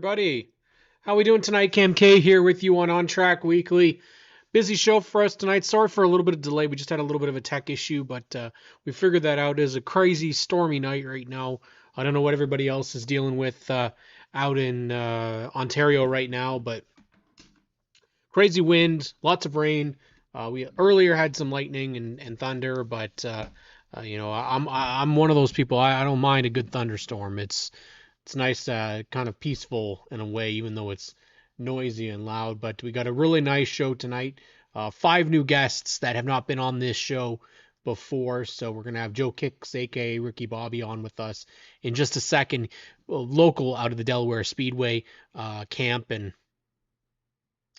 everybody. How we doing tonight? Cam K here with you on ONTrack Weekly. Busy show for us tonight. Sorry for a little bit of delay. We just had a little bit of a tech issue, but we figured that out. It's a crazy stormy night right now. I don't know what everybody else is dealing with out in Ontario right now, but crazy wind, lots of rain. We earlier had some lightning and thunder, but I'm one of those people. I don't mind a good thunderstorm. It's nice, kind of peaceful in a way, even though it's noisy and loud. But we got a really nice show tonight. 5 new guests that have not been on this show before. So we're gonna have Joe Kicks, aka Ricky Bobby, on with us in just a second. Local out of the Delaware Speedway camp, and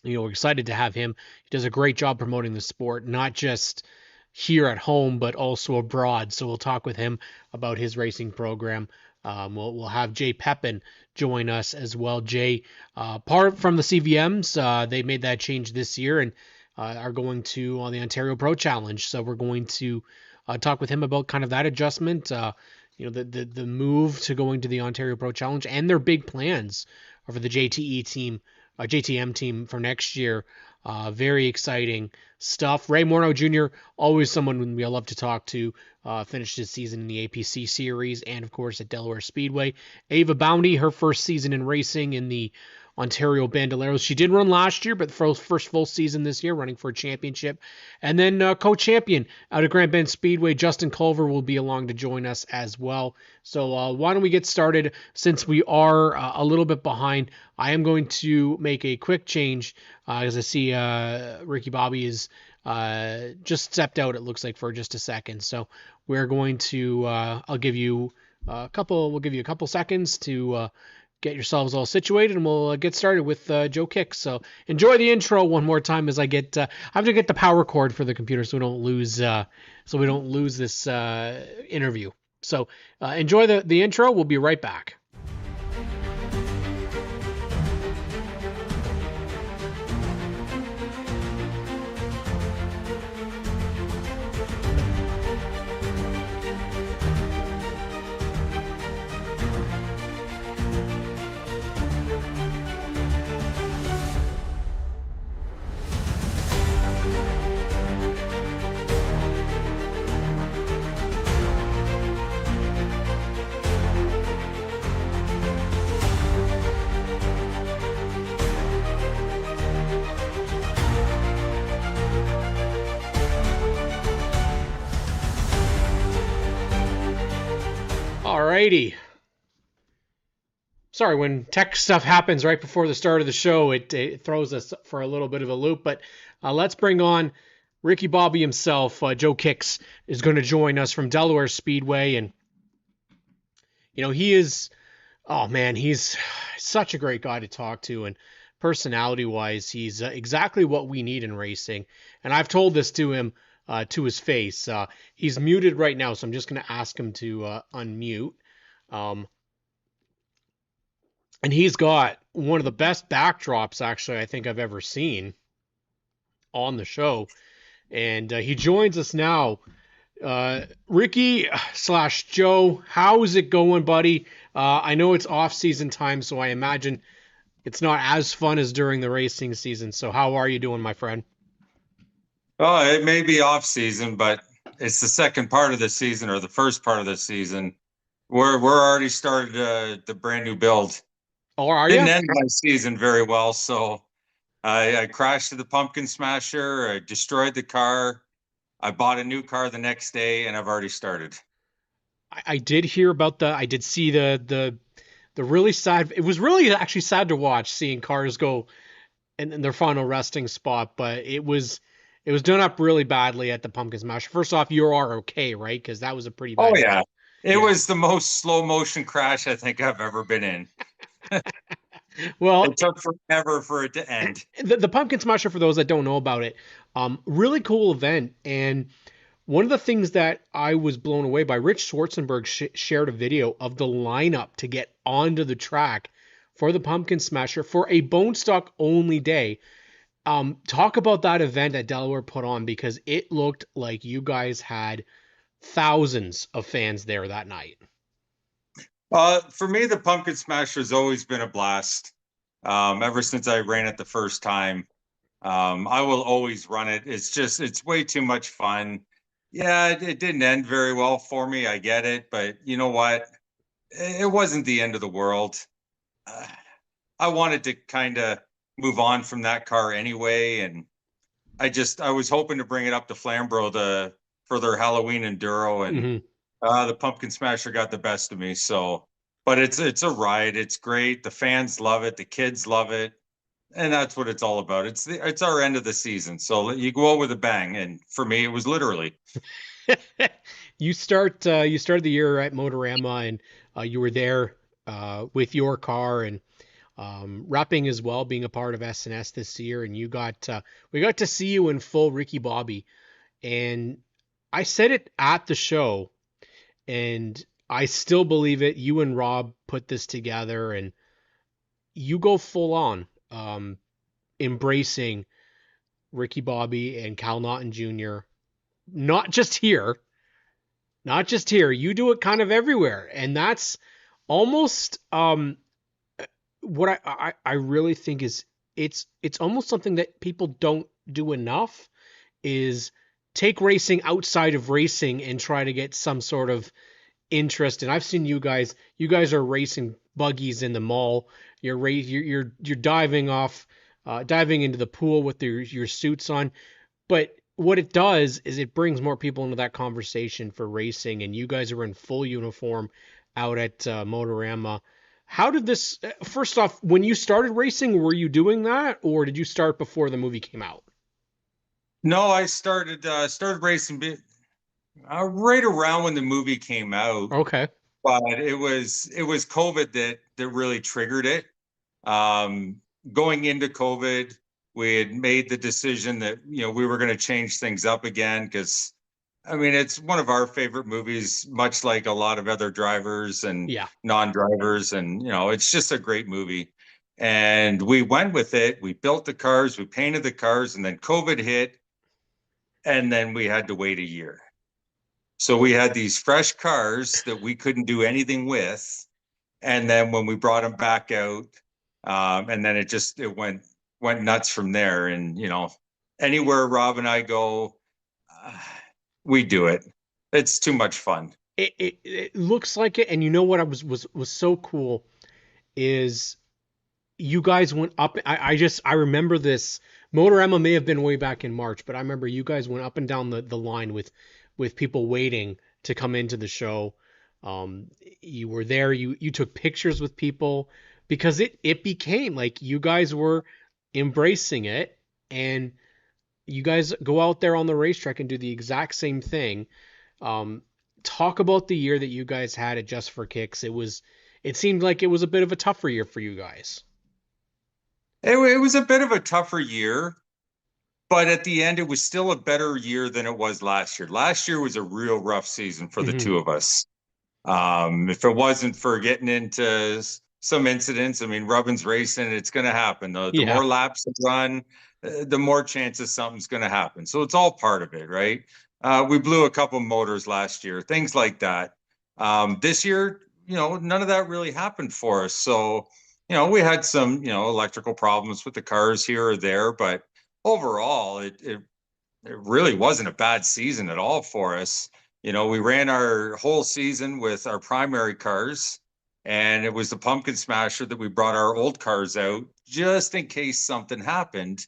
we're excited to have him. He does a great job promoting the sport, not just here at home, but also abroad. So we'll talk with him about his racing program. We'll have Jay Pepin join us as well. Jay, part from the CVMs, they made that change this year and are going to on the Ontario Pro Challenge. So we're going to talk with him about kind of that adjustment, the move to going to the Ontario Pro Challenge and their big plans for the JTM team for next year. Very exciting stuff. Ray Morneau Jr., always someone we love to talk to. Finished his season in the APC series and, of course, at Delaware Speedway. Ava Bounty, her first season in racing in the Ontario Bandoleros. She did run last year, but first full season this year, running for a championship. And then co-champion out of Grand Bend Speedway, Justin Culver, will be along to join us as well. So why don't we get started? Since we are a little bit behind, I am going to make a quick change as I see Ricky Bobby is just stepped out, it looks like, for just a second. So we're going to we'll give you a couple seconds to get yourselves all situated, and we'll get started with Joe Kicks. So enjoy the intro one more time as I have to get the power cord for the computer so we don't lose this interview. So enjoy the intro. We'll be right back. Alrighty. Sorry, when tech stuff happens right before the start of the show, it throws us for a little bit of a loop. But let's bring on Ricky Bobby himself. Joe Kicks is going to join us from Delaware Speedway. And, he's such a great guy to talk to. And personality-wise, he's exactly what we need in racing. And I've told this to him to his face. He's muted right now, so I'm just going to ask him to unmute. And he's got one of the best backdrops, actually, I think I've ever seen on the show. And he joins us now. Ricky/Joe, how's it going, buddy? I know it's off-season time, so I imagine it's not as fun as during the racing season. So how are you doing, my friend? Oh, it may be off season, but it's the second part of the season or the first part of the season. We're already started the brand new build. Oh, are you? Didn't end my season very well, so I crashed the pumpkin smasher. I destroyed the car. I bought a new car the next day, and I've already started. I did hear about I did see the really sad. It was really actually sad to watch seeing cars go in their final resting spot, but it was done up really badly at the pumpkin smasher. First off, you are okay, right? Because that was a pretty bad. Oh yeah, it was the most slow motion crash I think I've ever been in. Well, it took forever for it to end. The pumpkin smasher, for those that don't know about it, really cool event. And one of the things that I was blown away by, Rich Schwarzenberg shared a video of the lineup to get onto the track for the pumpkin smasher for a bone stock only day. Talk about that event that Delaware put on, because it looked like you guys had thousands of fans there that night. For me, the Pumpkin Smash has always been a blast. Ever since I ran it the first time, I will always run it. It's way too much fun. Yeah, it didn't end very well for me. I get it, but you know what? It wasn't the end of the world. Uh, I wanted to kind of move on from that car anyway, and I was hoping to bring it up to Flamborough for their Halloween Enduro, and Hmm. the Pumpkin Smasher got the best of me. So, but it's a ride. It's great. The fans love it. The kids love it, and that's what it's all about. It's our end of the season, so you go out with a bang. And for me, it was literally. You started the year at Motorama, and you were there with your car, and wrapping as well, being a part of SNS this year, and we got to see you in full Ricky Bobby, and I said it at the show, and I still believe it. You and Rob put this together, and you go full on, embracing Ricky Bobby and Cal Naughton Jr. Not just here, not just here. You do it kind of everywhere, and that's almost what I really think is it's almost something that people don't do enough is take racing outside of racing and try to get some sort of interest. And I've seen you guys are racing buggies in the mall. You're diving off, diving into the pool with your suits on. But what it does is it brings more people into that conversation for racing, and you guys are in full uniform out at Motorama. How did this? First off, when you started racing, were you doing that, or did you start before the movie came out? No, I started racing right around when the movie came out, Okay. but it was COVID that really triggered it. Um, Going into COVID, we had made the decision that we were going to change things up again because I mean it's one of our favorite movies, much like a lot of other drivers and Yeah. non-drivers, and it's just a great movie. And we went with it. We built the cars, we painted the cars, and then COVID hit, and then we had to wait a year. So we had these fresh cars that we couldn't do anything with, and then when we brought them back out, and then it went nuts from there. And anywhere Rob and I go, uh, we do it. It's too much fun. It looks like it, and you know what I was so cool is you guys went up. I remember this. Motorama may have been way back in March, but I remember you guys went up and down the line with people waiting to come into the show. You were there. You took pictures with people because it became like you guys were embracing it, and you guys go out there on the racetrack and do the exact same thing. Um, Talk about the year that you guys had at Just for Kicks. It seemed like it was a bit of a tougher year for you guys. It was a bit of a tougher year, but at the end, it was still a better year than it was last year. Last year was a real rough season for the Hmm. two of us. If it wasn't for getting into some incidents, I mean, Rubbin's racing, it's going to happen. The Yeah. more laps you run, the more chances something's going to happen. So it's all part of it, right? We blew a couple motors last year, things like that. This year, none of that really happened for us. So, we had some, electrical problems with the cars here or there, but overall, it really wasn't a bad season at all for us. We ran our whole season with our primary cars, and it was the Pumpkin Smasher that we brought our old cars out just in case something happened.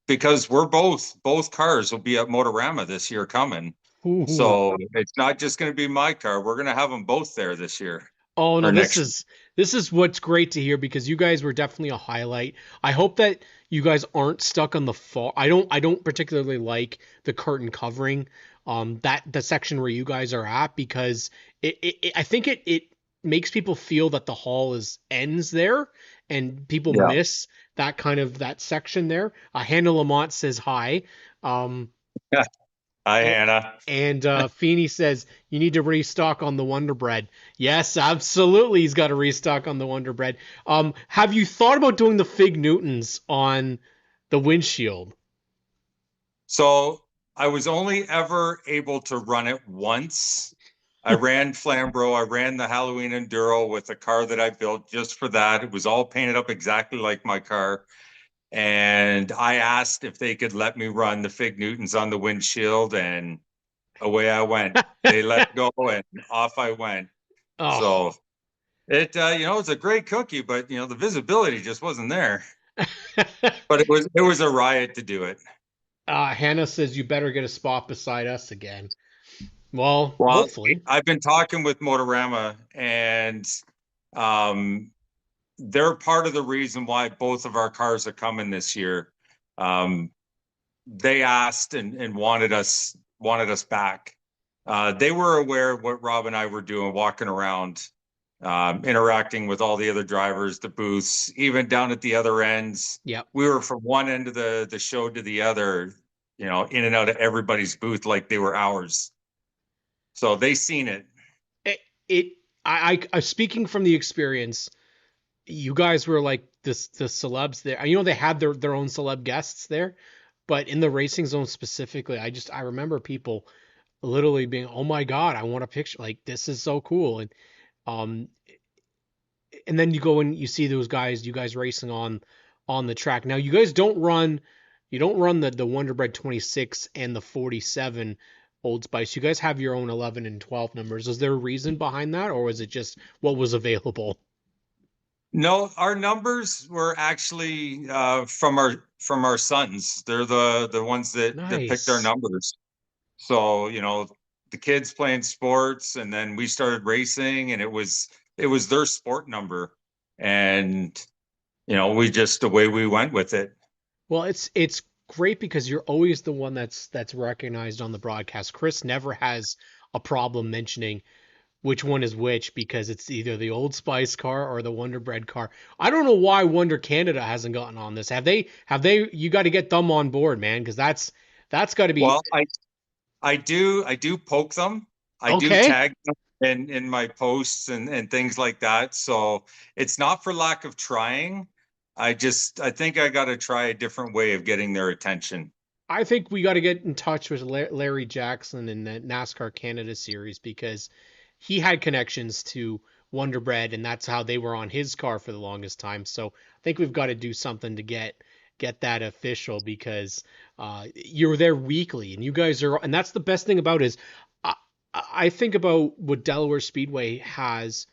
Because both cars will be at Motorama this year coming. Ooh. So it's not just going to be my car. We're going to have them both there this year Oh no, or next. this is what's great to hear because you guys were definitely a highlight. I hope that you guys aren't stuck on the fall. I don't particularly like the curtain covering that the section where you guys are at because I think it makes people feel that the hall is ends there and people Yeah. miss that kind of that section there. Hannah Lamont says hi. Um, Hi, and, Hannah. Feeney says you need to restock on the Wonder Bread. Yes, absolutely. He's got to restock on the Wonder Bread. Have you thought about doing the Fig Newtons on the windshield? So I was only ever able to run it once I ran Flamborough. I ran the Halloween Enduro with a car that I built just for that. It was all painted up exactly like my car. And I asked if they could let me run the Fig Newtons on the windshield, and away I went. They let go, and off I went. Oh. So it's a great cookie, but the visibility just wasn't there. But it was a riot to do it. Hannah says you better get a spot beside us again. Well, Well, hopefully. I've been talking with Motorama, and um, they're part of the reason why both of our cars are coming this year. Um, they asked and wanted us back. They were aware of what Rob and I were doing, walking around, interacting with all the other drivers, the booths, even down at the other ends. Yep. We were from one end of the show to the other, in and out of everybody's booth like they were ours. So they seen it. It, it I speaking from the experience, you guys were like the celebs there. They had their own celeb guests there, but in the racing zone specifically, I remember people literally being, "Oh my God, I want a picture. Like this is so cool." Um and then you go and you see you guys racing on the track. Now you don't run the Wonder Bread 26 and the 47 Old Spice. You guys have your own 11 and 12 numbers. Is there a reason behind that, or was it just what was available? No, our numbers were actually from our sons. They're the ones that picked our Nice. numbers. So, the kids playing sports, and then we started racing, and it was their sport number. And, we just away we went with it. Well, it's great because you're always the one that's recognized on the broadcast. Chris never has a problem mentioning which one is which because it's either the Old Spice car or the Wonder Bread car. I don't know why Wonder Canada hasn't gotten on this. Have they you got to get them on board, man, because that's got to be Well, I do poke them. I do okay. tag them in my posts and things like that. So it's not for lack of trying. I think I got to try a different way of getting their attention. I think we got to get in touch with Larry Jackson in the NASCAR Canada series because he had connections to Wonder Bread, and that's how they were on his car for the longest time. So I think we've got to do something to get that official because you're there weekly, and you guys are, and that's the best thing about it is I, I think about what Delaware Speedway has,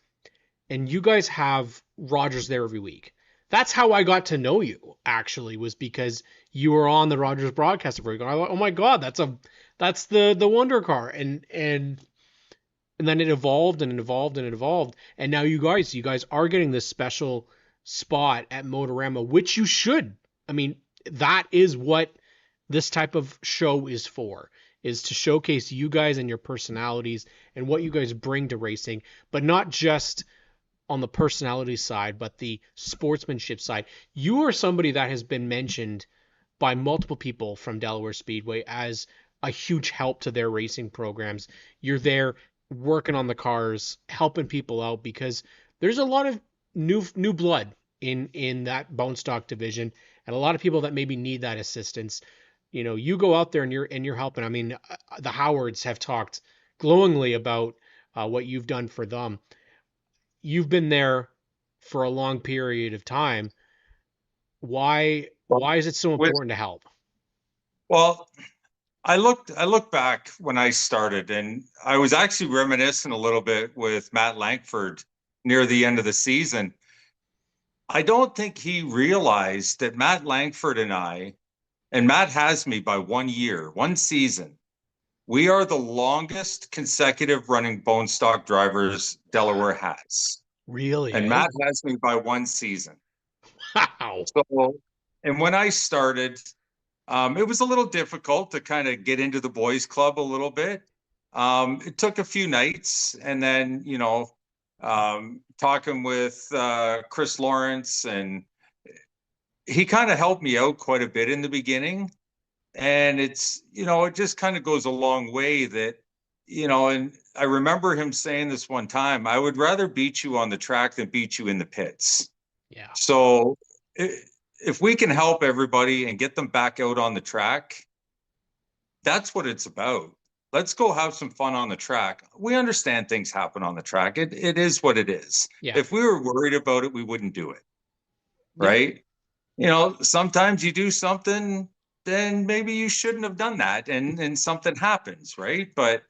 and you guys have Rogers there every week. That's how I got to know you actually was because you were on the Rogers broadcast every week. And I thought, oh my God, that's the Wonder Car, and then it evolved and it evolved and it evolved, and now you guys are getting this special spot at Motorama, which you should. I mean, that is what this type of show is for, is to showcase you guys and your personalities and what you guys bring to racing, but not just on the personality side, but the sportsmanship side. You are somebody that has been mentioned by multiple people from Delaware Speedway as a huge help to their racing programs. You're there working on the cars, helping people out because there's a lot of new blood in that bone stock division and a lot of people that maybe need that assistance. You go out there and you're helping. I mean, the Howards have talked glowingly about what you've done for them. You've been there for a long period of time. Well, Why is it so with important to help? well, I look back when I started, and I was actually reminiscing a little bit with Matt Langford near the end of the season. I don't think he realized that Matt Langford and Matt has me by 1 year, one season. We are the longest consecutive running bone stock drivers Delaware has. Really, And eh? Matt has me by one season. Wow. So, and when I started, it was a little difficult to kind of get into the boys club a little bit. It took a few nights, and then talking with Chris Lawrence, and he kind of helped me out quite a bit in the beginning. And it just kind of goes a long way and I remember him saying this one time, I would rather beat you on the track than beat you in the pits. Yeah. So if we can help everybody and get them back out on the track, that's what it's about. let's go have some fun on the track. We understand things happen on the track. It is what it is. Yeah. If we were worried about it, we wouldn't do it, Yeah. right? Sometimes you do something, then maybe you shouldn't have done that, and something happens, right? But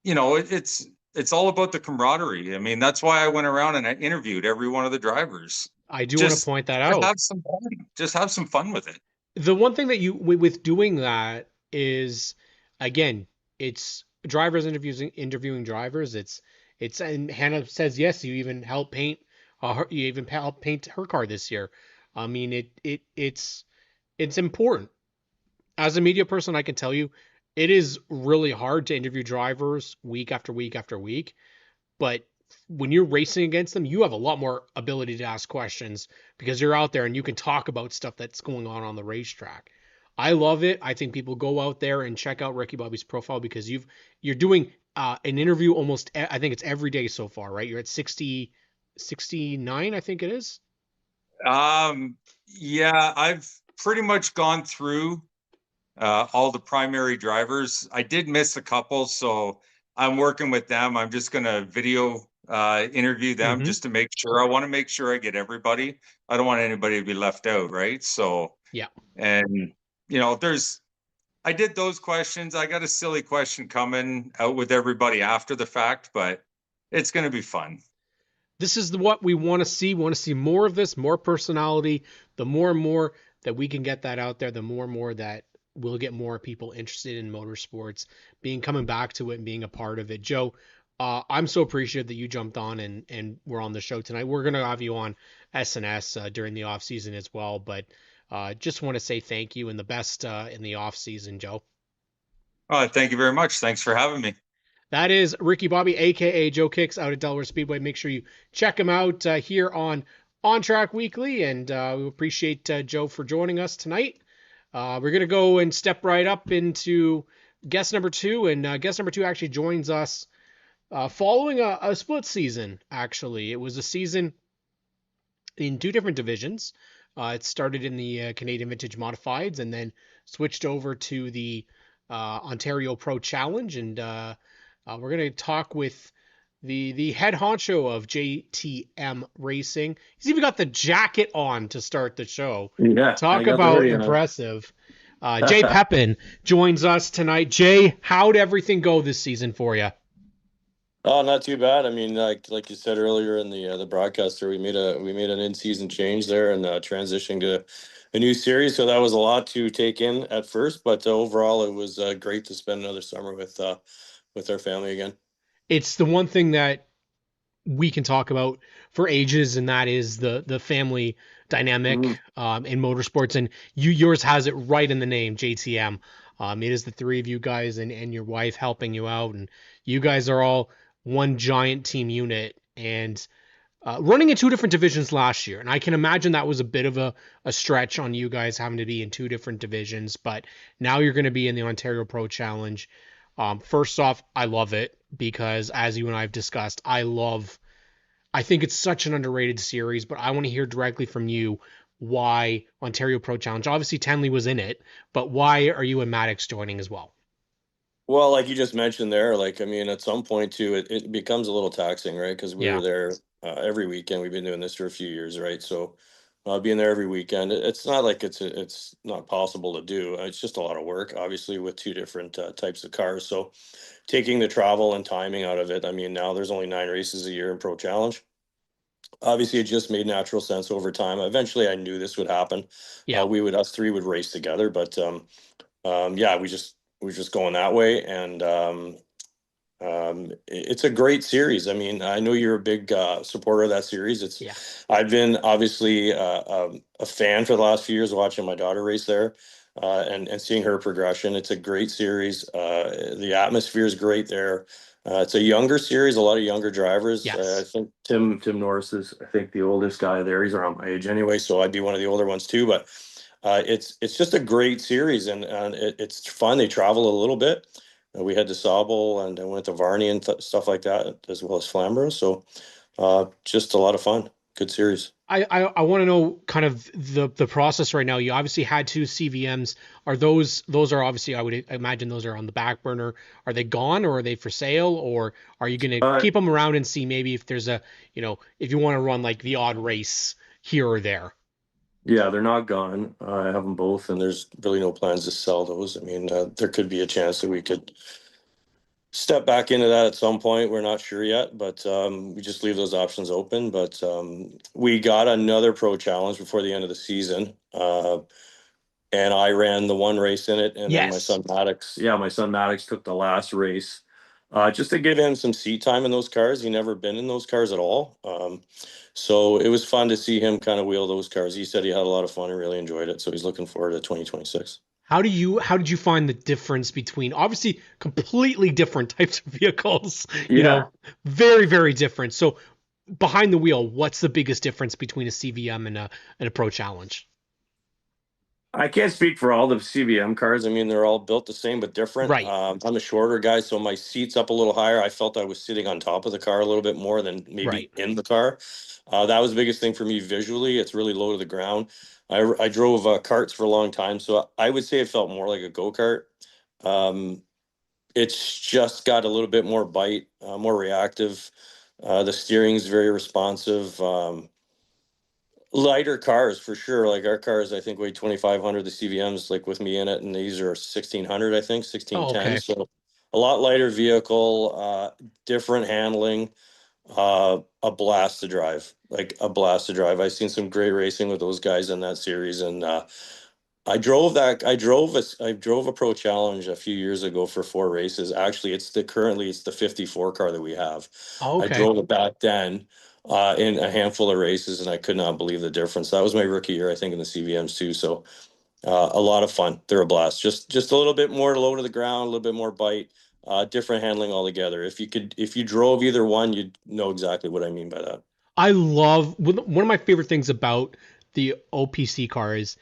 it's all about the camaraderie. I mean, that's why I went around and I interviewed every one of the drivers. I do want to Just point that to out. have some fun. Just have some fun with it. The one thing that with doing that is, again, it's drivers interviewing drivers. It's and Hannah says yes. You even help paint. You even help paint her car this year. I mean, it's important. As a media person, I can tell you, it is really hard to interview drivers week after week after week. But when you're racing against them, you have a lot more ability to ask questions because you're out there and you can talk about stuff that's going on the racetrack. I love it. I think people go out there and check out Ricky Bobby's profile because you're doing an interview almost I think it's every day so far, right? You're at 69, I think it is. Yeah, I've pretty much gone through all the primary drivers. I did miss a couple, so I'm working with them. I'm just going to video interview them Mm-hmm. just to make sure. I want to make sure I get everybody. I don't want anybody to be left out, right? So, Yeah. and there's I did those questions. I got a silly question coming out with everybody after the fact, but it's going to be fun. This is what we want to see. We want to see more of this, more personality. The more and more that we can get that out there, the more and more that we'll get more people interested in motorsports, being coming back to it and being a part of it. Joe, I'm so appreciative that you jumped on and we're on the show tonight. We're gonna have you on SNS during the off season as well, but just want to say thank you and the best in the off season, Joe. Thank you very much. Thanks for having me. That is Ricky Bobby, aka Joe Kicks, out at Delaware Speedway. Make sure you check him out here on ONTrack Weekly, and we appreciate Joe for joining us tonight. We're gonna go and step right up into guest number two, and guest number two actually joins us following a split season. Actually, it was a season in two different divisions. It started in the Canadian Vintage Modifieds, and then switched over to the Ontario Pro Challenge, and we're going to talk with the head honcho of JTM Racing. He's even got the jacket on to start the show. Yeah, I Talk got the about hoodie on. impressive. Jay Pepin joins us tonight. Jay, how'd everything go this season for you? Oh, not too bad. I mean, like you said earlier in the broadcaster, we made an in-season change there and transitioning to a new series. So that was a lot to take in at first, but overall, it was great to spend another summer with our family again. It's the one thing that we can talk about for ages, and that is the family dynamic Mhm. in motorsports. And yours has it right in the name, JTM. It is the three of you guys and your wife helping you out, and you guys are all one giant team unit. And running in two different divisions last year, and I can imagine that was a bit of a stretch on you guys having to be in two different divisions. But now you're going to be in the Ontario Pro Challenge. First off, I love it because, as you and I have discussed, I think it's such an underrated series, but I want to hear directly from you why Ontario Pro Challenge. Obviously, Tenley was in it, but why are you and Maddox joining as well? Well, like you just mentioned there, like I mean, at some point too, it becomes a little taxing, right? Because we Yeah, were there every weekend. We've been doing this for a few years, right? So being there every weekend, it's not like it's not possible to do. It's just a lot of work, obviously, with two different types of cars. So taking the travel and timing out of it, I mean, now there's only 9 races a year in Pro Challenge. Obviously, it just made natural sense over time. Eventually, I knew this would happen. yeah, Us three would race together, but yeah, we just going that way, and it's a great series. I mean, I know you're a big supporter of that series. yeah, I've been obviously a fan for the last few years, watching my daughter race there, and seeing her progression. It's a great series. The atmosphere is great there. It's a younger series, a lot of younger drivers. I yes, think Tim Norris is, I think, the oldest guy there. He's around my age anyway, so I'd be one of the older ones too. But it's just a great series, and it's fun. They travel a little bit. We had to Sauble and I went to Varney and stuff like that, as well as Flamborough. So just a lot of fun. good series. I want to know kind of the process right now. You obviously had two CVMs. Are those are obviously, I would imagine those are on the back burner. Are they gone, or are they for sale, or are you going to Uh, keep them around and see maybe if there's a, if you want to run like the odd race here or there? yeah, they're not gone. I have them both, and there's really no plans to sell those. I mean, there could be a chance that we could step back into that at some point. We're not sure yet, but we just leave those options open. But we got another pro challenge before the end of the season. And I ran the one race in it, and then Yes. My son Maddox took the last race, just to give him some seat time in those cars. He never been in those cars at all, so it was fun to see him kind of wheel those cars. He said he had a lot of fun and really enjoyed it, so he's looking forward to 2026. How did you find the difference between obviously completely different types of vehicles, Yeah, very, very different. So behind the wheel, what's the biggest difference between a CVM and a Pro Challenge? I can't speak for all the CBM cars. I mean, they're all built the same but different. Right, I'm a shorter guy, so my seat's up a little higher. I felt I was sitting on top of the car a little bit more than maybe right. in the car. That was the biggest thing for me visually. It's really low to the ground. I drove karts for a long time, so I would say it felt more like a go-kart. Um, it's just got a little bit more bite, more reactive. The steering's very responsive. Lighter cars for sure. Like our cars, I think weigh 2,500. The CVMs, like with me in it, and these are 1,600, I think, Oh, 1,610. okay. So a lot lighter vehicle, different handling, a blast to drive. Like a blast to drive. I've seen some great racing with those guys in that series, and I drove that. I drove a pro challenge a few years ago for 4 races. Actually, it's the 54 car that we have. Oh, I okay. drove it back then in a handful of races, and I could not believe the difference. That was my rookie year, I think, in the CVMs too. So a lot of fun. They're a blast. Just a little bit more low to the ground, a little bit more bite, different handling altogether. If you drove either one, you'd know exactly what I mean by that. I love one of my favorite things about the OPC car is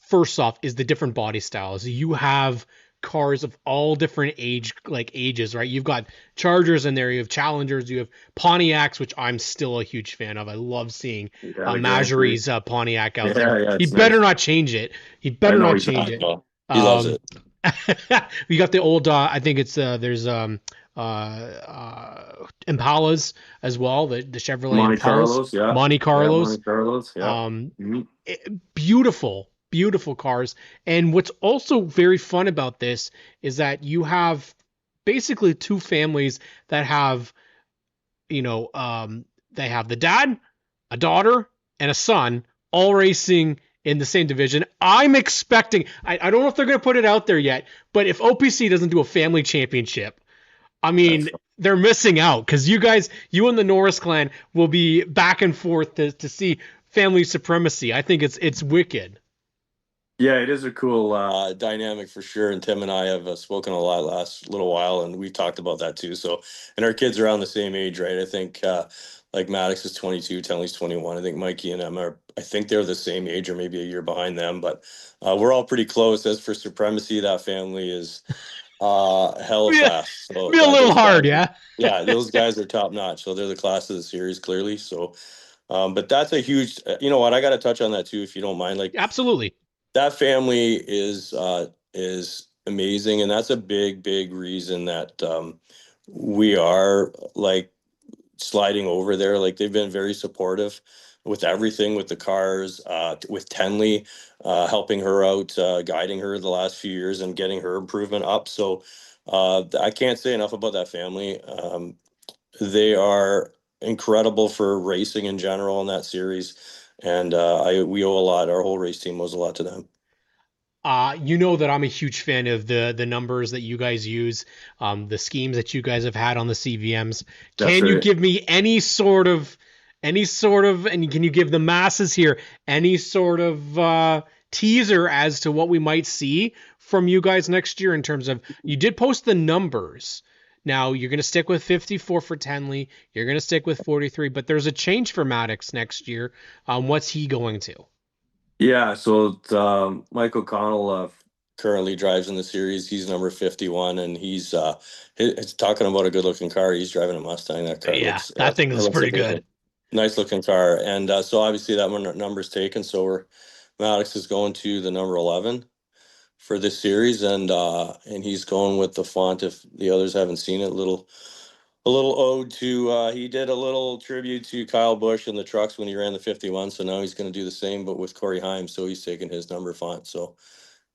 first off is the different body styles. You have cars of all different ages, right? You've got Chargers in there, you have Challengers, you have Pontiacs, which I'm still a huge fan of. I love seeing Yeah, the Grand Prix. Majerie's Pontiac out there. Yeah, He it's better nice. not change it. He I better know not he's change not. it. No, he loves Um, it. we got the old, I think it's there's Impalas as well, the Chevrolet Monte Impalas, Carlos, yeah. Monte Yeah, Carlos. Monte Carlos, yeah. Um, Mhm. Beautiful, beautiful cars. And what's also very fun about this is that you have basically two families that have, they have the dad, a daughter, and a son all racing in the same division. I'm expecting, I don't know if they're going to put it out there yet, but if OPC doesn't do a family championship, I mean, That's they're missing out because you and the Norris clan will be back and forth to see family supremacy. I think it's wicked. yeah, it is a cool dynamic for sure. And Tim and I have spoken a lot last little while, and we've talked about that too. So, and our kids are around the same age, right? I think like Maddox is 22, Tenley's 21. I think Mikey and Emma I think they're the same age or maybe a year behind them, but we're all pretty close. As for supremacy, that family is hella Be a, fast. So be a that little those hard, guys, yeah. yeah, those guys are top notch. So they're the class of the series, clearly. So, but that's a huge. You know what? I got to touch on that too, if you don't mind. Like Absolutely. that family is amazing, and that's a big reason that we are like sliding over there. Like they've been very supportive with everything, with the cars, with Tenley, helping her out, guiding her the last few years and getting her improvement up. So I can't say enough about that family. They are incredible for racing in general in that series. And we owe a lot. Our whole race team owes a lot to them. You know that I'm a huge fan of the numbers that you guys use, the schemes that you guys have had on the CVMs. That's Can you right. give me and can you give the masses here any sort of teaser as to what we might see from you guys next year in terms of you did post the numbers. Now you're going to stick with 54 for Tenley. You're going to stick with 43, but there's a change for Maddox next year. What's he going to? Yeah, so Michael Connell currently drives in the series. He's number 51, and it's talking about a good-looking car. He's driving a Mustang. That car Yeah, looks that thing that is looks pretty like good. Nice looking car. And so obviously that one number's taken. So Maddox is going to the number 11 for this series, and he's going with the font. If the others haven't seen it, a little ode to he did a little tribute to Kyle Busch in the trucks when he ran the 51. So now he's going to do the same, but with Corey Haim. So he's taking his number font. So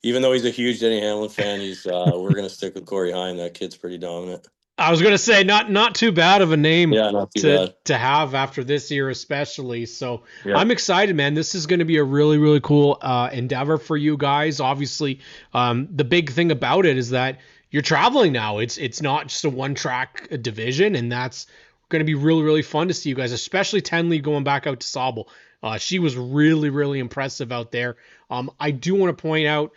even though he's a huge Denny Hamlin fan, he's we're going to stick with Corey Haim. That kid's pretty dominant. I was gonna say not too bad of a name Not too bad to have after this year, especially. So yeah. I'm excited, man. This is going to be a really, really cool endeavor for you guys. Obviously, the big thing about it is that you're traveling now. It's not just a one track division, and that's going to be really, really fun to see you guys, especially Tenley going back out to Sauble. She was really, really impressive out there. I do want to point out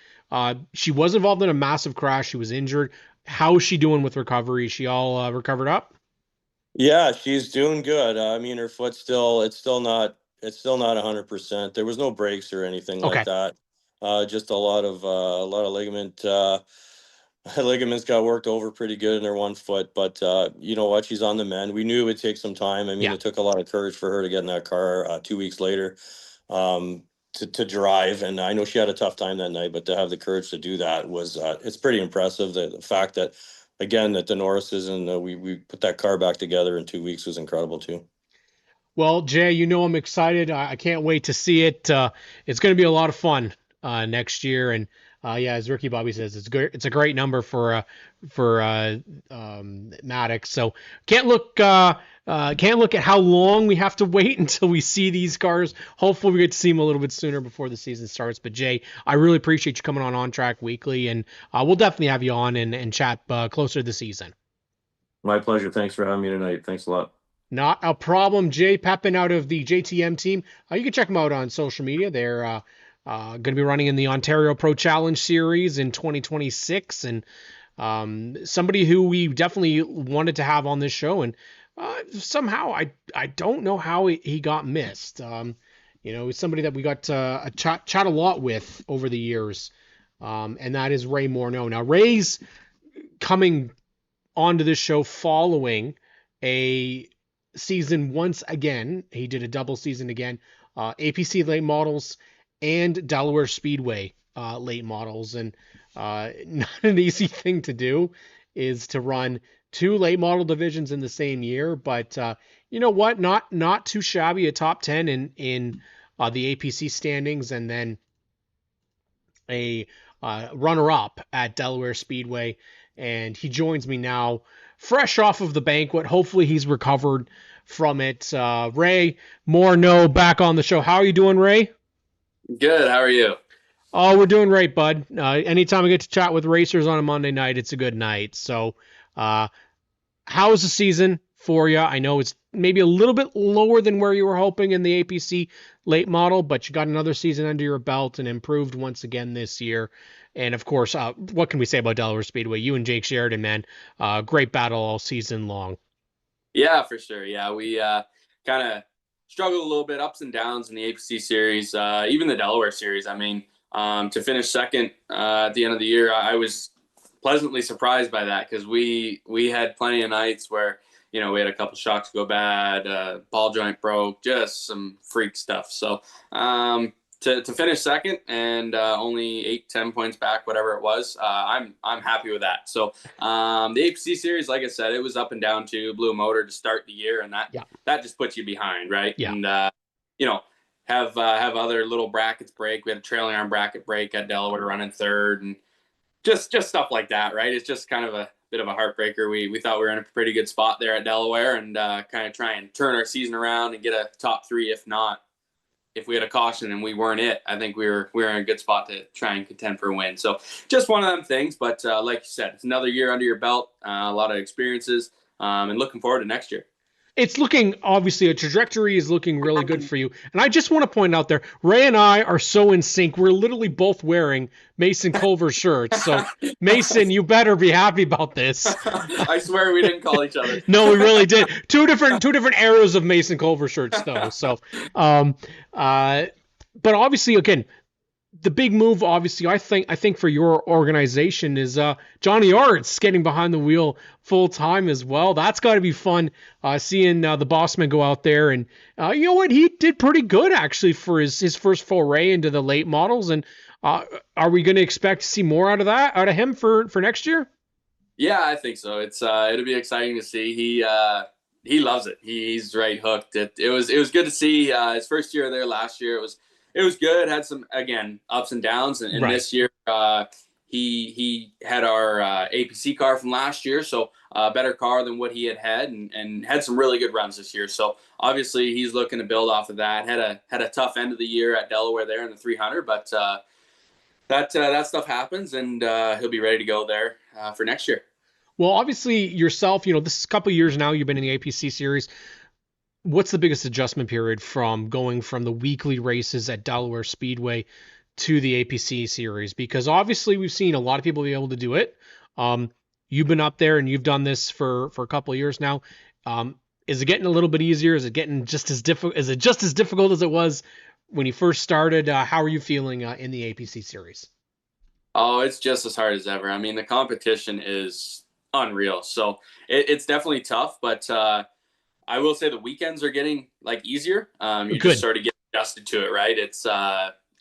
she was involved in a massive crash. She was injured. How is she doing with recovery? Is she all recovered up? Yeah, she's doing good. I mean, her foot's it's still not 100%. There was no breaks or anything like that. Just a lot of ligaments got worked over pretty good in her one foot. But you know what? She's on the mend. We knew it would take some time. I mean, It took a lot of courage for her to get in that car 2 weeks later. To drive, and I know she had a tough time that night, but to have the courage to do that was it's pretty impressive. The fact that again that the Norrises and we put that car back together in 2 weeks was incredible too. Well, Jay, you know I'm excited. I can't wait to see it. It's going to be a lot of fun next year, and yeah, as Ricky Bobby says, it's a great number for Maddox. So can't look at how long we have to wait until we see these cars. Hopefully we get to see them a little bit sooner before the season starts. But Jay, I really appreciate you coming on ONTrack Weekly, and we'll definitely have you on and chat closer to the season. My pleasure. Thanks for having me tonight. Thanks a lot. Not a problem. Jay Pepin out of the JTM team. You can check them out on social media. They're going to be running in the Ontario Pro Challenge Series in 2026, and somebody who we definitely wanted to have on this show, and somehow I don't know how he got missed. He's somebody that we got to chat a lot with over the years, and that is Ray Morneau. Now Ray's coming onto this show following a season once again. He did a double season again, APC late models and Delaware Speedway late models, and not an easy thing to do is to run two late model divisions in the same year, but you know what, not too shabby, a top 10 in the APC standings, and then a runner-up at Delaware Speedway. And he joins me now fresh off of the banquet. Hopefully he's recovered from it. Ray Morneau back on the show. How are you doing, Ray? Good. How are you? Oh, we're doing great, bud. Anytime I get to chat with racers on a Monday night, it's a good night. So how's the season for you? I know it's maybe a little bit lower than where you were hoping in the APC late model, but you got another season under your belt and improved once again this year. And of course, what can we say about Delaware Speedway? You and Jake Sheridan, man, great battle all season long. Yeah, for sure. Yeah, we kind of struggled a little bit, ups and downs in the APC series, even the Delaware series. I mean, to finish second at the end of the year, I was pleasantly surprised by that, because we had plenty of nights where, we had a couple shocks go bad, ball joint broke, just some freak stuff. So to finish second and only 8-10 points back, whatever it was, I'm happy with that. So the APC series, like I said, it was up and down too. Blew a motor to start the year, and that just puts you behind, right? Yeah. And have other little brackets break. We had a trailing arm bracket break at Delaware running third, and just stuff like that, right? It's just kind of a bit of a heartbreaker. We thought we were in a pretty good spot there at Delaware, and kind of try and turn our season around and get a top three. If we had a caution and we weren't it, I think we were in a good spot to try and contend for a win. So just one of them things, but like you said, it's another year under your belt, a lot of experiences, and looking forward to next year. It's looking, obviously, a trajectory is looking really good for you. And I just want to point out there, Ray and I are so in sync. We're literally both wearing Mason Culver shirts. So, Mason, you better be happy about this. I swear we didn't call each other. No, we really did. Two different eras of Mason Culver shirts, though. So, but obviously, again, the big move, obviously, I think for your organization is Johnny Arts getting behind the wheel full time as well. That's got to be fun, seeing the Bossman go out there, and you know what, he did pretty good actually for his first foray into the late models. And are we going to expect to see more out of him for next year? Yeah, I think so. It'll be exciting to see. He loves it. He's right hooked. It was good to see his first year there last year. It was good. Had some, again, ups and downs, and Right. this year he had our APC car from last year, so a better car than what he had and had some really good runs this year. So obviously he's looking to build off of that. Had a tough end of the year at Delaware there in the 300, but that stuff happens, and he'll be ready to go there for next year. Well, obviously yourself, this is a couple of years now you've been in the APC series. What's the biggest adjustment period from going from the weekly races at Delaware Speedway to the APC series? Because obviously we've seen a lot of people be able to do it. You've been up there and you've done this for a couple of years now. Is it getting a little bit easier? Is it getting just as difficult? Is it just as difficult as it was when you first started? How are you feeling in the APC series? Oh, it's just as hard as ever. I mean, the competition is unreal. So it's definitely tough, but I will say the weekends are getting easier. You Good. just sort of get adjusted to it, right? It's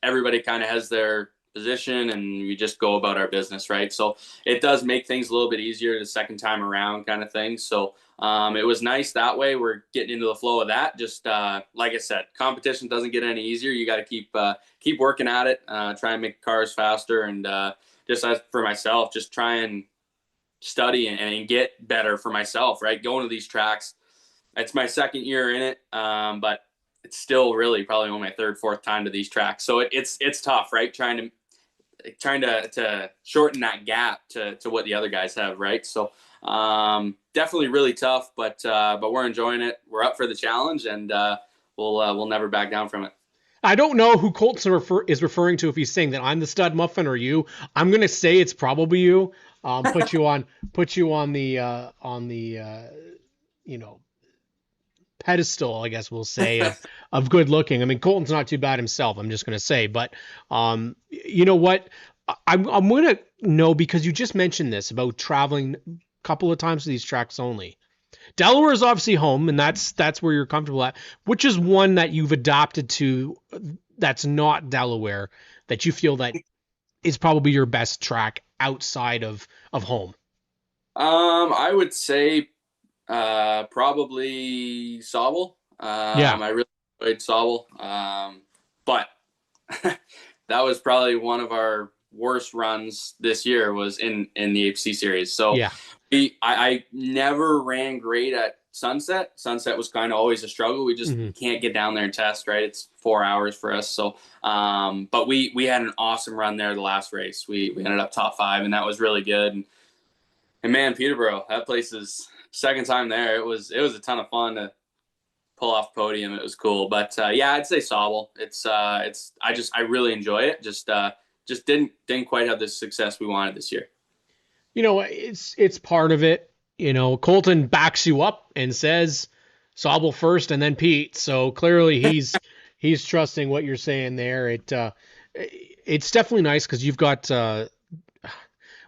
everybody kind of has their position, and we just go about our business, right? So it does make things a little bit easier the second time around, kind of thing. So it was nice that way. We're getting into the flow of that. Just like I said, competition doesn't get any easier. You got to keep working at it. Try and make cars faster, and just as for myself, just try and study and get better for myself, right? Going to these tracks, it's my second year in it, but it's still really probably only my third, fourth time to these tracks. So it's tough, right? Trying to shorten that gap to what the other guys have, right? So definitely really tough, but we're enjoying it. We're up for the challenge, and we'll never back down from it. I don't know who Colton is referring to, if he's saying that I'm the stud muffin or you. I'm gonna say it's probably you. Put you on the pedestal, I guess we'll say, of good looking. I mean, Colton's not too bad himself, I'm just gonna say, but you know what? I'm gonna know, because you just mentioned this about traveling a couple of times to these tracks only. Delaware is obviously home, and that's where you're comfortable at. Which is one that you've adopted to that's not Delaware that you feel that is probably your best track outside of home? I would say probably Sobel. Yeah. I really enjoyed Sobel, but that was probably one of our worst runs this year, was in the APC series. So Yeah. I never ran great at Sunset. Sunset was kind of always a struggle. We just can't get down there and test, right? It's 4 hours for us. So, but we had an awesome run there the last race. We ended up top 5, and that was really good. And man, Peterborough, that place is second time there. It was a ton of fun to pull off podium. It was cool. But yeah, I'd say Sobel. I really enjoy it. Just didn't quite have the success we wanted this year. It's part of it. Colton backs you up and says Sobel first and then Pete. So clearly he's trusting what you're saying there. It's definitely nice because you've got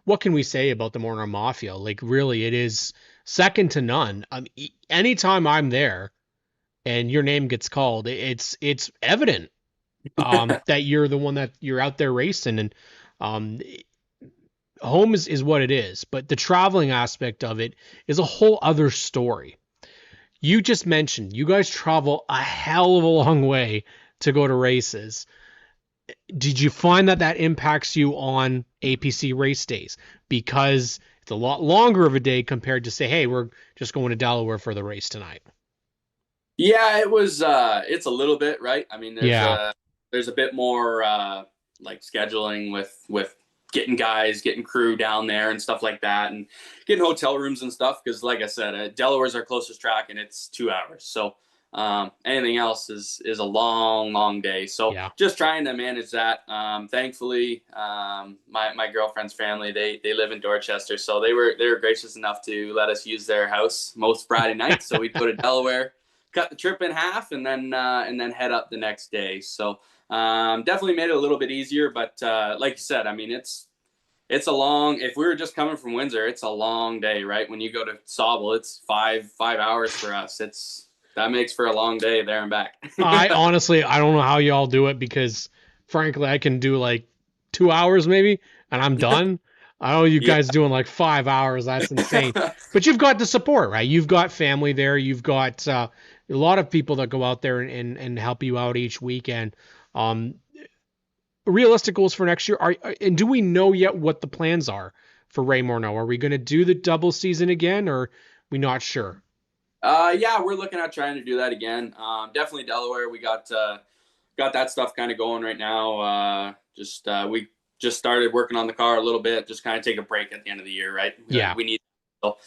what can we say about the Mornar Mafia? Like, really, it is second to none. Anytime I'm there and your name gets called, it's evident that you're the one that you're out there racing, and home is what it is, but the traveling aspect of it is a whole other story. You just mentioned you guys travel a hell of a long way to go to races. Did you find that impacts you on APC race days? Because it's a lot longer of a day compared to, say, hey, we're just going to Delaware for the race tonight. Yeah, it was, it's a little bit, right? I mean, there's a bit more scheduling with getting crew down there and stuff like that, and getting hotel rooms and stuff. Because like I said, Delaware's our closest track, and it's 2 hours. So anything else is a long day. So just trying to manage that. Thankfully, my girlfriend's family, they live in Dorchester, so they were gracious enough to let us use their house most Friday nights. So we'd go to Delaware, cut the trip in half, and then head up the next day. So definitely made it a little bit easier. But like you said, I mean, it's a long. If we were just coming from Windsor, it's a long day, right? When you go to Sauble, it's 5 hours for us. That makes for a long day there and back. I honestly, I don't know how y'all do it, because frankly, I can do like 2 hours maybe and I'm done. I know you Yeah. guys doing like 5 hours. That's insane. But you've got the support, right? You've got family there. You've got a lot of people that go out there and help you out each weekend. Realistic goals for next year and do we know yet what the plans are for Ray Morneau? Are we going to do the double season again, or are we not sure? Yeah, we're looking at trying to do that again. Definitely Delaware. We got that stuff kind of going right now. We just started working on the car a little bit, just kind of take a break at the end of the year, right? Yeah. We need. So,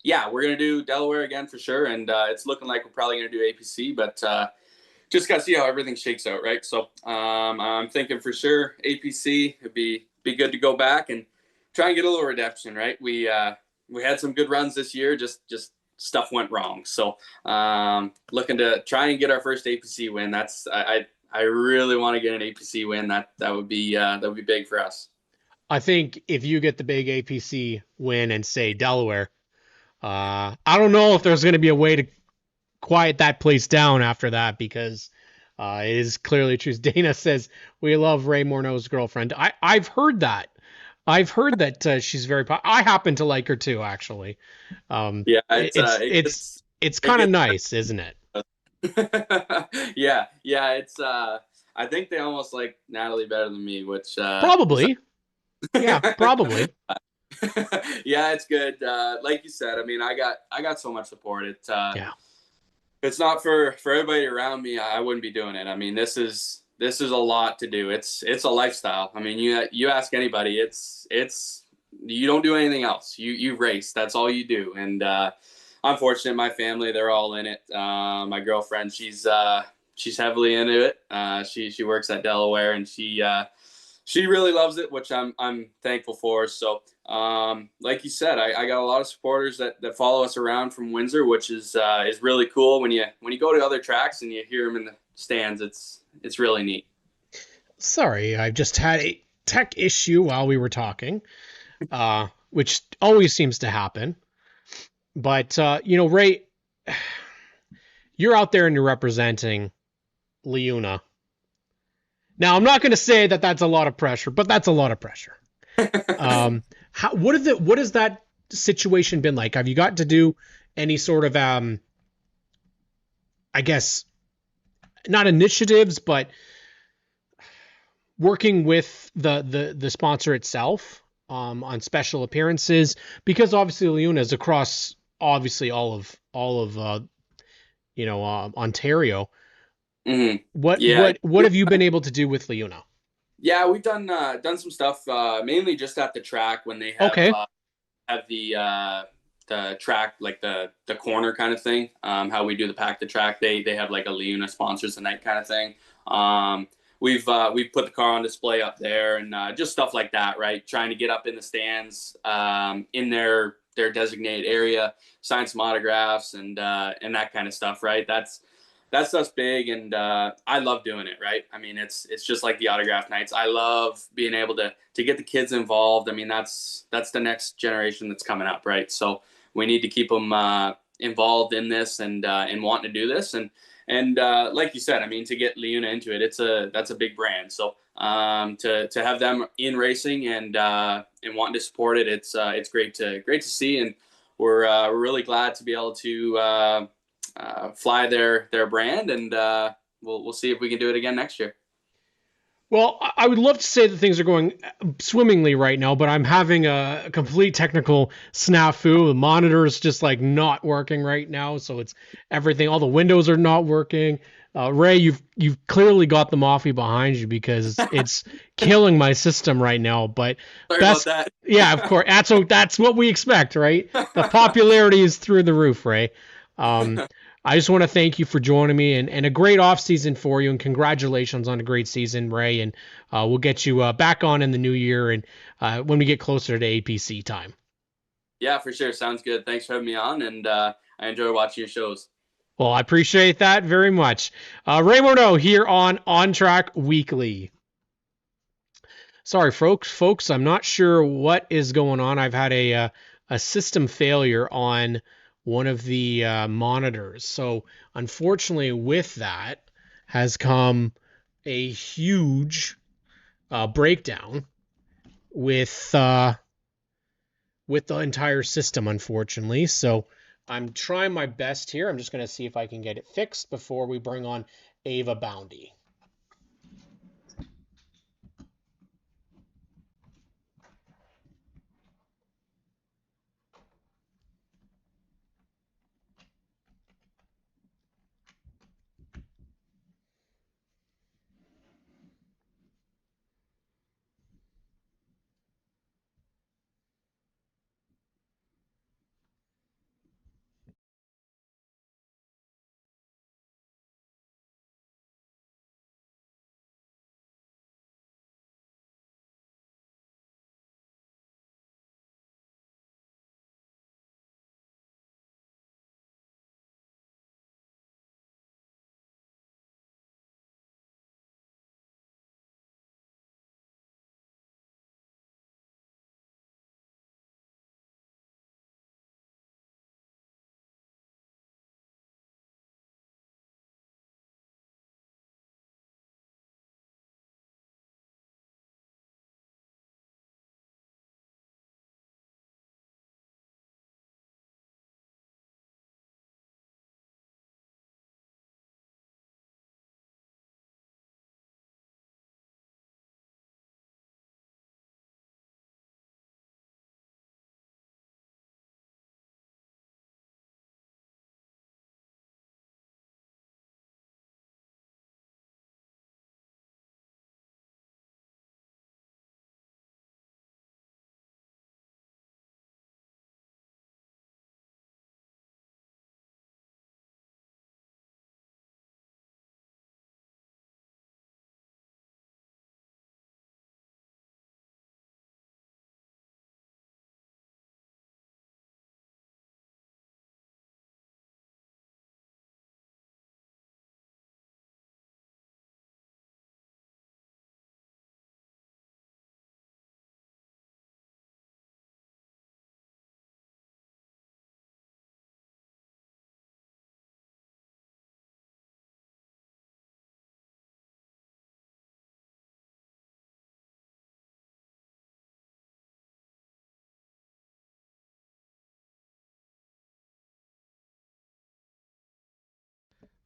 yeah, we're gonna do Delaware again for sure, and it's looking like we're probably gonna do APC, but just gotta see how everything shakes out, right? So, I'm thinking for sure APC. It'd be good to go back and try and get a little redemption, right? We had some good runs this year, just stuff went wrong. So looking to try and get our first APC win. I really want to get an APC win. That would be big for us. I think if you get the big APC win and say Delaware, I don't know if there's going to be a way to quiet that place down after that, because it is clearly true. Dana says we love Ray Morneau's girlfriend. I've heard that. I've heard that she's very. I happen to like her too, actually. Yeah, it's kind of nice, isn't it? yeah. It's I think they almost like Natalie better than me, which probably. Yeah, probably. Yeah, it's good. Like you said, I mean, I got so much support. Yeah. If it's not for everybody around me, I wouldn't be doing it. I mean, this is a lot to do. It's a lifestyle. I mean, you ask anybody, it's you don't do anything else. You race. That's all you do. And I'm fortunate. My family, they're all in it. My girlfriend, she's heavily into it. She works at Delaware, and she really loves it, which I'm thankful for. So, like you said, I got a lot of supporters that follow us around from Windsor, which is really cool. When you go to other tracks and you hear them in the stands, it's really neat. Sorry, I've just had a tech issue while we were talking, which always seems to happen. But, Ray, you're out there and you're representing Leuna. Now, I'm not going to say that that's a lot of pressure, but that's a lot of pressure. What has that situation been like? Have you got to do any sort of, I guess, not initiatives, but working with the sponsor itself on special appearances? Because obviously Leuna is across obviously all of Ontario. Mm-hmm. What have you been able to do with Leuna? Yeah, we've done some stuff mainly just at the track when they have the track, like the corner kind of thing. How we do the pack the track, they have like a Leuna sponsors the night kind of thing. We've put the car on display up there and just stuff like that, right? Trying to get up in the stands in their designated area, sign some autographs and that kind of stuff, right? That stuff's big, and I love doing it, right? I mean, it's just like the autograph nights. I love being able to get the kids involved. I mean, that's the next generation that's coming up, right? So we need to keep them involved in this and wanting to do this. And like you said, I mean, to get Leuna into it, that's a big brand. So to have them in racing and wanting to support it, it's great to see, and we're really glad to be able to fly their brand, and we'll see if we can do it again next year. Well, I would love to say that things are going swimmingly right now, but I'm having a complete technical snafu. The monitor's just like not working right now, so it's everything. All the windows are not working. Ray, you've clearly got the Moffy behind you, because it's killing my system right now. But sorry about that. Yeah, of course. That's what we expect, right? The popularity is through the roof, Ray. I just want to thank you for joining me, and a great off season for you, and congratulations on a great season, Ray. And we'll get you back on in the new year and when we get closer to APC time. Yeah, for sure. Sounds good. Thanks for having me on, and I enjoy watching your shows. Well, I appreciate that very much. Raymondo here on ONTrack Weekly. Sorry, folks, I'm not sure what is going on. I've had a system failure on one of the monitors. So unfortunately, with that has come a huge breakdown with the entire system, unfortunately. So I'm trying my best here. I'm just going to see if I can get it fixed before we bring on Ava Boundy.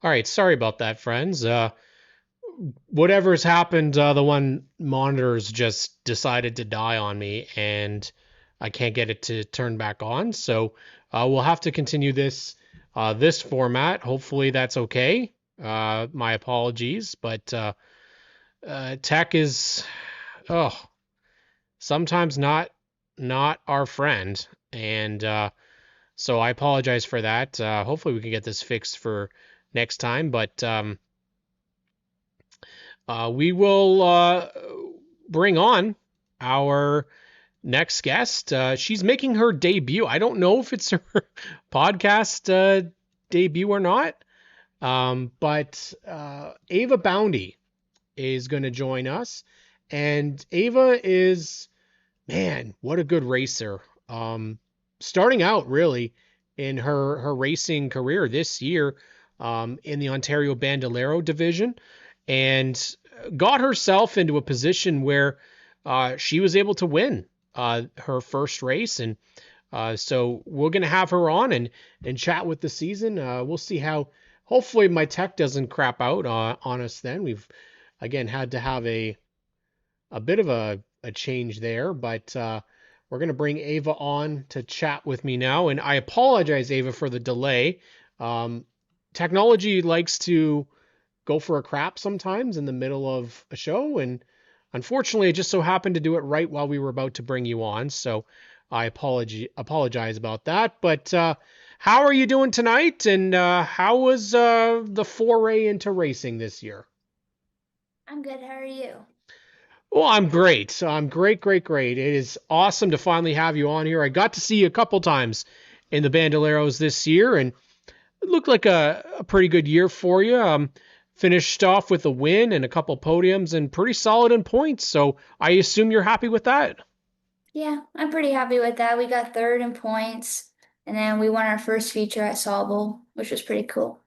All right, sorry about that, friends. Whatever's happened, the one monitor's just decided to die on me, and I can't get it to turn back on. So we'll have to continue this format. Hopefully that's okay. My apologies, but tech is sometimes not our friend, and so I apologize for that. Hopefully we can get this fixed for next time, but we will bring on our next guest. She's making her debut. I don't know if it's her podcast debut or not, but Ava Boundy is going to join us. And Ava is, man, what a good racer. Starting out really in her racing career this year in the Ontario Bandolero division, and got herself into a position where she was able to win her first race. And so we're going to have her on and chat with the season. We'll see how, hopefully my tech doesn't crap out on us then. We've, again, had to have a bit of a change there, but we're going to bring Ava on to chat with me now. And I apologize, Ava, for the delay. Technology likes to go for a crap sometimes in the middle of a show, and unfortunately it just so happened to do it right while we were about to bring you on, so I apologize about that. But how are you doing tonight, and how was the foray into racing this year? I'm good. How are you? Well, I'm great. I'm great. It is awesome to finally have you on here. I got to see you a couple times in the Bandoleros this year, and It looked like a pretty good year for you. Finished off with a win and a couple podiums and pretty solid in points. So I assume you're happy with that. Yeah, I'm pretty happy with that. We got third in points, and then we won our first feature at Sawbull, which was pretty cool.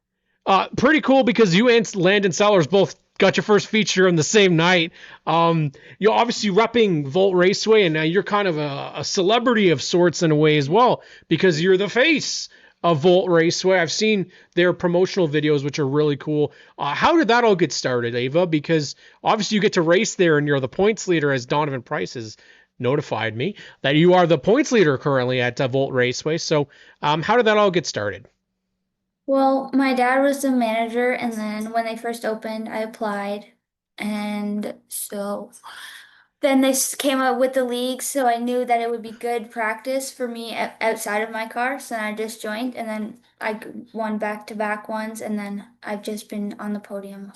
Pretty cool because you and Landon Sellers both got your first feature on the same night. You're obviously repping Volt Raceway, and now you're kind of a celebrity of sorts in a way as well because you're the face of Volt Raceway. I've seen their promotional videos, which are really cool. How did that all get started, Ava? Because obviously you get to race there, and you're the points leader, as Donovan Price has notified me that you are the points leader currently at Volt Raceway. So, how did that all get started? Well, my dad was the manager, and then when they first opened, I applied. And so then they came up with the league, so I knew that it would be good practice for me outside of my car. So then I just joined, and then I won back-to-back ones, and then I've just been on the podium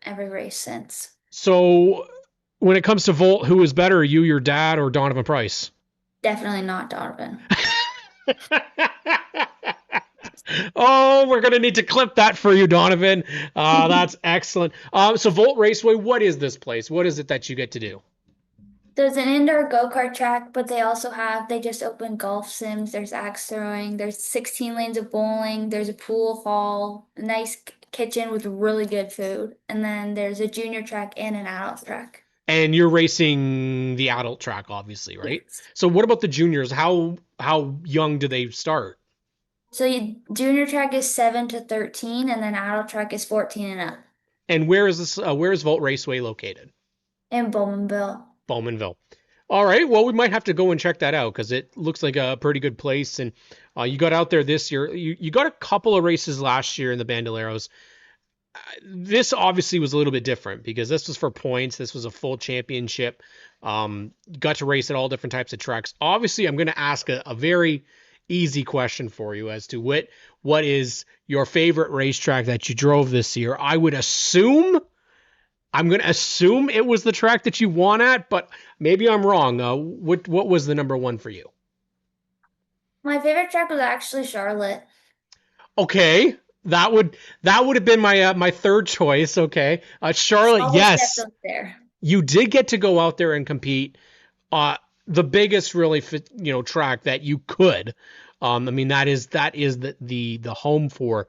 every race since. So, when it comes to Volt, who is better, you, your dad, or Donovan Price? Definitely not Donovan. Oh, we're going to need to clip that for you, Donovan. That's excellent. So Volt Raceway, what is this place? What is it that you get to do? There's an indoor go-kart track, but they just opened golf sims, there's axe throwing, there's 16 lanes of bowling, there's a pool hall, a nice kitchen with really good food, and then there's a junior track and an adult track. And you're racing the adult track, obviously, right? Yes. So what about the juniors? How young do they start? So junior track is 7 to 13, and then adult track is 14 and up. And where is this? Where is Volt Raceway located? In Bowmanville. Bowmanville. All right. Well, we might have to go and check that out because it looks like a pretty good place. And you got out there this year. You got a couple of races last year in the Bandoleros. This obviously was a little bit different because this was for points. This was a full championship. Got to race at all different types of tracks. Obviously, I'm going to ask a very easy question for you as to what is your favorite racetrack that you drove this year. I'm going to assume it was the track that you won at, but maybe I'm wrong. What was the number one for you? My favorite track was actually Charlotte. Okay, that would have been my third choice. Okay, Charlotte. Yes, there. You did get to go out there and compete. The biggest really track that you could. I mean that is the home for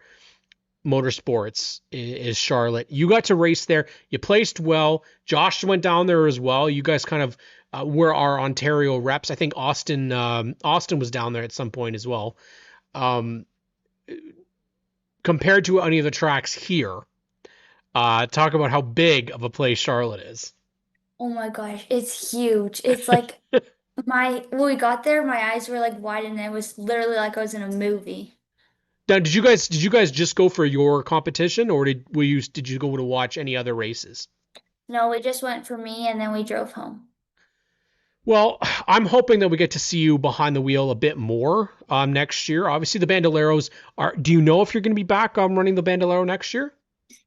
motorsports is Charlotte. You got to race there. You placed well. Josh went down there as well. You guys kind of were our Ontario reps. I think Austin was down there at some point as well. Compared to any of the tracks here, talk about how big of a place Charlotte is. Oh my gosh, it's huge. It's like when we got there, my eyes were like wide, and it was literally like I was in a movie. Now, did you guys just go for your competition, or did you go to watch any other races? No, we just went for me, and then we drove home. Well, I'm hoping that we get to see you behind the wheel a bit more next year. Obviously, the Bandoleros are. Do you know if you're going to be back running the Bandolero next year?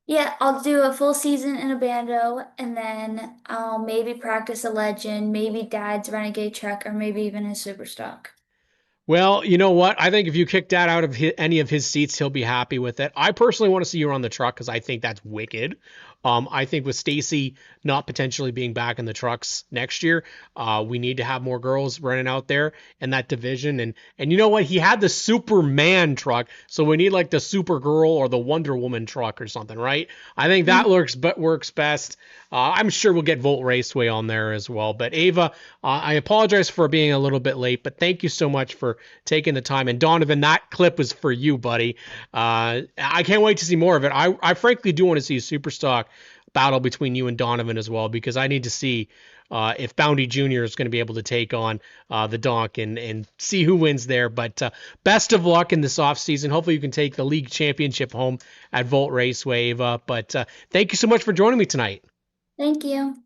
Yeah, I'll do a full season in a bando, and then I'll maybe practice a legend, maybe Dad's renegade truck, or maybe even his super stock. Well, you know what? I think if you kick Dad out of any of his seats, he'll be happy with it. I personally want to see you on the truck because I think that's wicked. I think with Stacy not potentially being back in the trucks next year, we need to have more girls running out there in that division. And you know what? He had the Superman truck, so we need like the Supergirl or the Wonder Woman truck or something, right? I think that works best. I'm sure we'll get Volt Raceway on there as well. But Ava, I apologize for being a little bit late, but thank you so much for taking the time. And Donovan, that clip was for you, buddy. I can't wait to see more of it. I frankly do want to see a Superstock battle between you and Donovan as well, because I need to see if Bounty Jr. is going to be able to take on the Donk and see who wins there. But best of luck in this offseason. Hopefully you can take the league championship home at Volt Raceway, Ava. But thank you so much for joining me tonight. Thank you.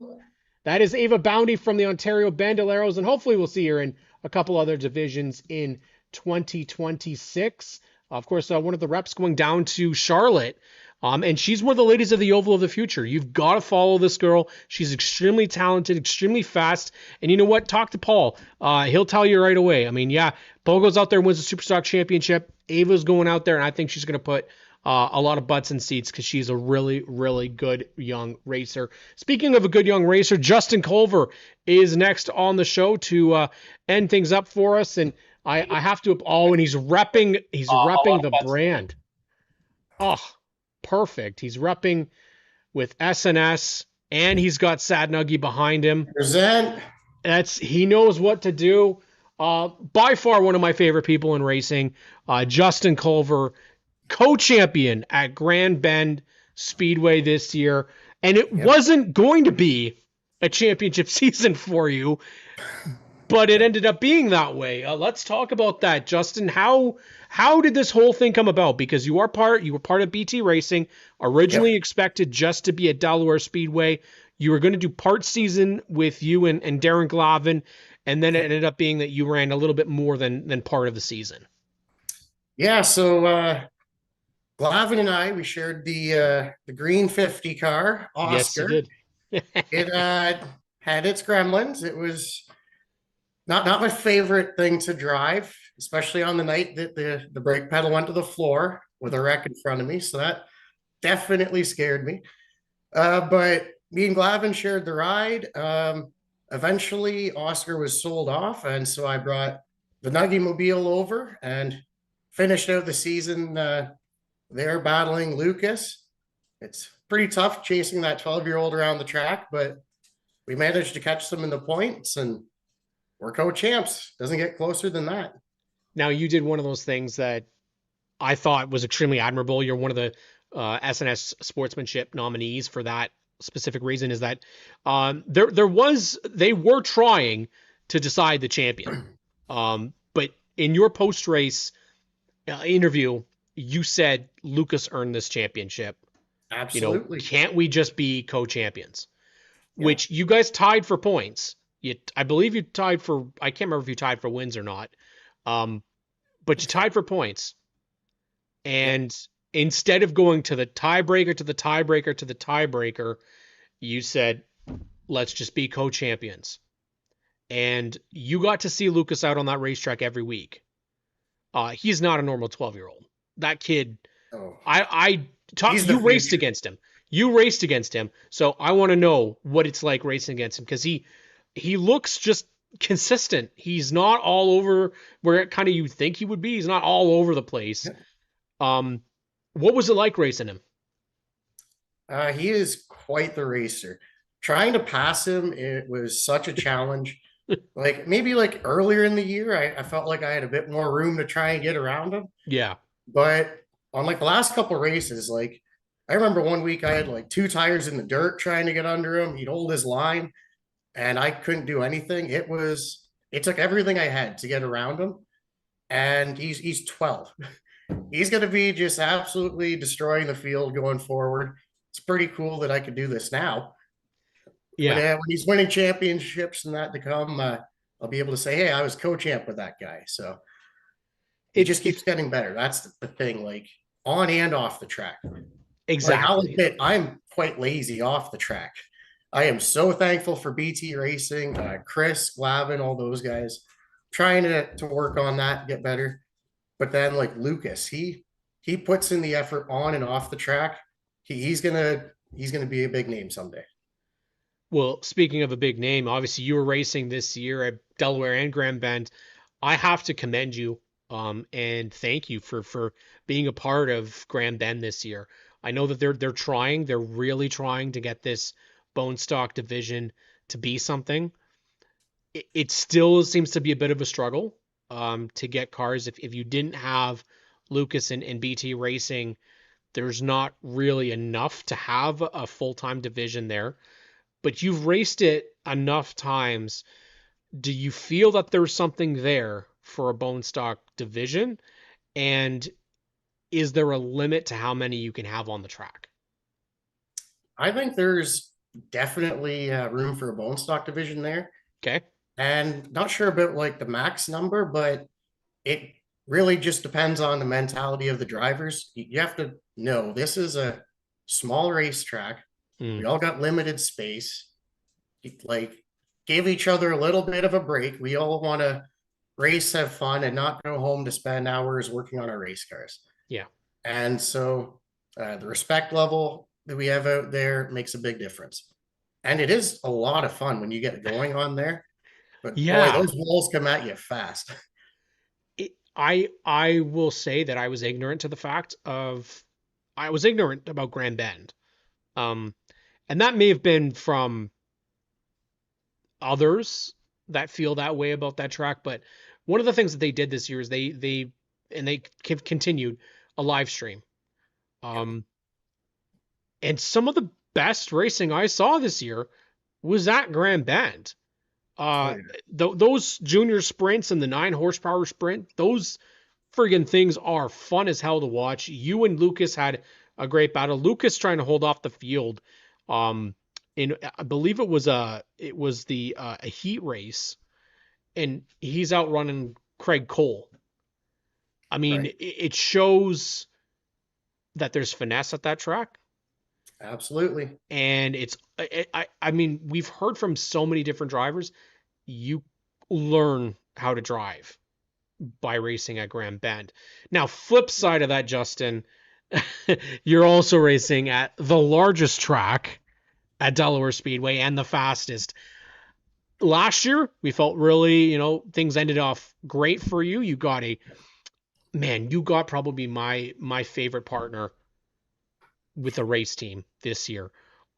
That is Ava Bounty from the Ontario Bandoleros, and hopefully we'll see her in a couple other divisions in 2026. Of course, one of the reps going down to Charlotte And she's one of the ladies of the Oval of the future. You've got to follow this girl. She's extremely talented, extremely fast. And you know what? Talk to Paul. He'll tell you right away. I mean, yeah, Paul goes out there and wins the Superstock Championship. Ava's going out there, and I think she's going to put a lot of butts in seats because she's a really, really good young racer. Speaking of a good young racer, Justin Culver is next on the show to end things up for us. And I have to. Oh, and he's repping the brand. Oh, perfect. He's repping with SNS, and he's got Sad Nuggy behind him. Present. He knows what to do. By far one of my favorite people in racing, Justin Culver, co-champion at Grand Bend Speedway this year, and it wasn't going to be a championship season for you, but it ended up being that way. Let's talk about that, Justin. How did this whole thing come about? Because you were part of BT Racing, originally expected just to be at Delaware Speedway. You were going to do part season with you and Darren Glavin, and then it ended up being that you ran a little bit more than part of the season. Yeah, so Glavin and I, we shared the green 50 car, Oscar. Yes, you did. It had its gremlins. It was not my favorite thing to drive, especially on the night that the brake pedal went to the floor with a wreck in front of me. So that definitely scared me. But me and Glavin shared the ride. Eventually, Oscar was sold off, and so I brought the Nuggy Mobile over and finished out the season there battling Lucas. It's pretty tough chasing that 12-year-old around the track, but we managed to catch them in the points, and we're co-champs. Doesn't get closer than that. Now, you did one of those things that I thought was extremely admirable. You're one of the SNS sportsmanship nominees for that specific reason, is that they were trying to decide the champion. But in your post-race interview, you said Lucas earned this championship. Absolutely. Can't we just be co-champions? Yeah. Which you guys tied for points. I believe you tied for, I can't remember if you tied for wins or not. But you tied for points. And instead of going to the tiebreaker, to the tiebreaker, to the tiebreaker, you said, let's just be co-champions. And you got to see Lucas out on that racetrack every week. He's not a normal 12-year-old. That kid, you raced against him. You raced against him. So I want to know what it's like racing against him, because he looks just consistent. He's not all over where kind of you think he would be. He's not all over the place. What was it like racing him? He is quite the racer. Trying to pass him, it was such a challenge. Maybe earlier in the year, I felt like I had a bit more room to try and get around him. Yeah. But on the last couple races, I remember one week I had 2 tires in the dirt trying to get under him. He'd hold his line and I couldn't do anything. It took everything I had to get around him. And he's 12. He's going to be just absolutely destroying the field going forward. It's pretty cool that I could do this now. Yeah. But, when he's winning championships and that to come, I'll be able to say, hey, I was co-champ with that guy. So it just keeps getting better. That's the thing, on and off the track. Exactly. I'll admit, I'm quite lazy off the track. I am so thankful for BT Racing, Chris, Glavin, all those guys, trying to work on that, get better. But then Lucas, he puts in the effort on and off the track. He's gonna be a big name someday. Well, speaking of a big name, obviously you were racing this year at Delaware and Grand Bend. I have to commend you and thank you for being a part of Grand Bend this year. I know that they're really trying to get this bone stock division to be something. It still seems to be a bit of a struggle to get cars. If you didn't have Lucas and BT Racing, there's not really enough to have a full-time division there. But you've raced it enough times. Do you feel that there's something there for a bone stock division? And is there a limit to how many you can have on the track? I think there's definitely room for a bone stock division there. Okay. And not sure about the max number, but really just depends on the mentality of the drivers. You have to know this is a small racetrack. We all got limited space. Like, give each other a little bit of a break. We all want to race, have fun, and not go home to spend hours working on our race cars. Yeah. And so the respect level that we have out there makes a big difference. And it is a lot of fun when you get going on there. But boy, Yeah. those walls come at you fast. I will say that I was ignorant to the fact of I was ignorant about Grand Bend. And that may have been from others that feel that way about that track, but one of the things that they did this year is they continued a live stream. And some of the best racing I saw this year was at Grand Bend. Those junior sprints and the 9 horsepower sprint, those friggin' things are fun as hell to watch. You and Lucas had a great battle. Lucas trying to hold off the field. I believe it was a heat race, and he's outrunning Craig Cole. I mean, Right. it shows that there's finesse at that track. Absolutely. And I mean, we've heard from so many different drivers. You learn how to drive by racing at Grand Bend. Now, flip side of that, Justin, you're also racing at the largest track at Delaware Speedway and the fastest. Last year, we felt really, things ended off great for you. You got probably my favorite partner with a race team this year.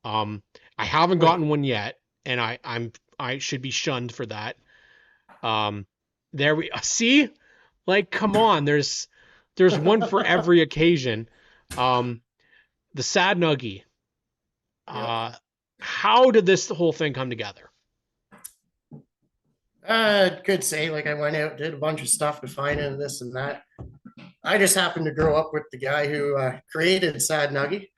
I haven't gotten one yet, and I should be shunned for that. There we see, like, come on, there's one for every occasion. The Sad Nuggy. How did this whole thing come together? Could say, like, I went out, did a bunch of stuff to find into this and that. I just happened to grow up with the guy who created Sad Nuggy,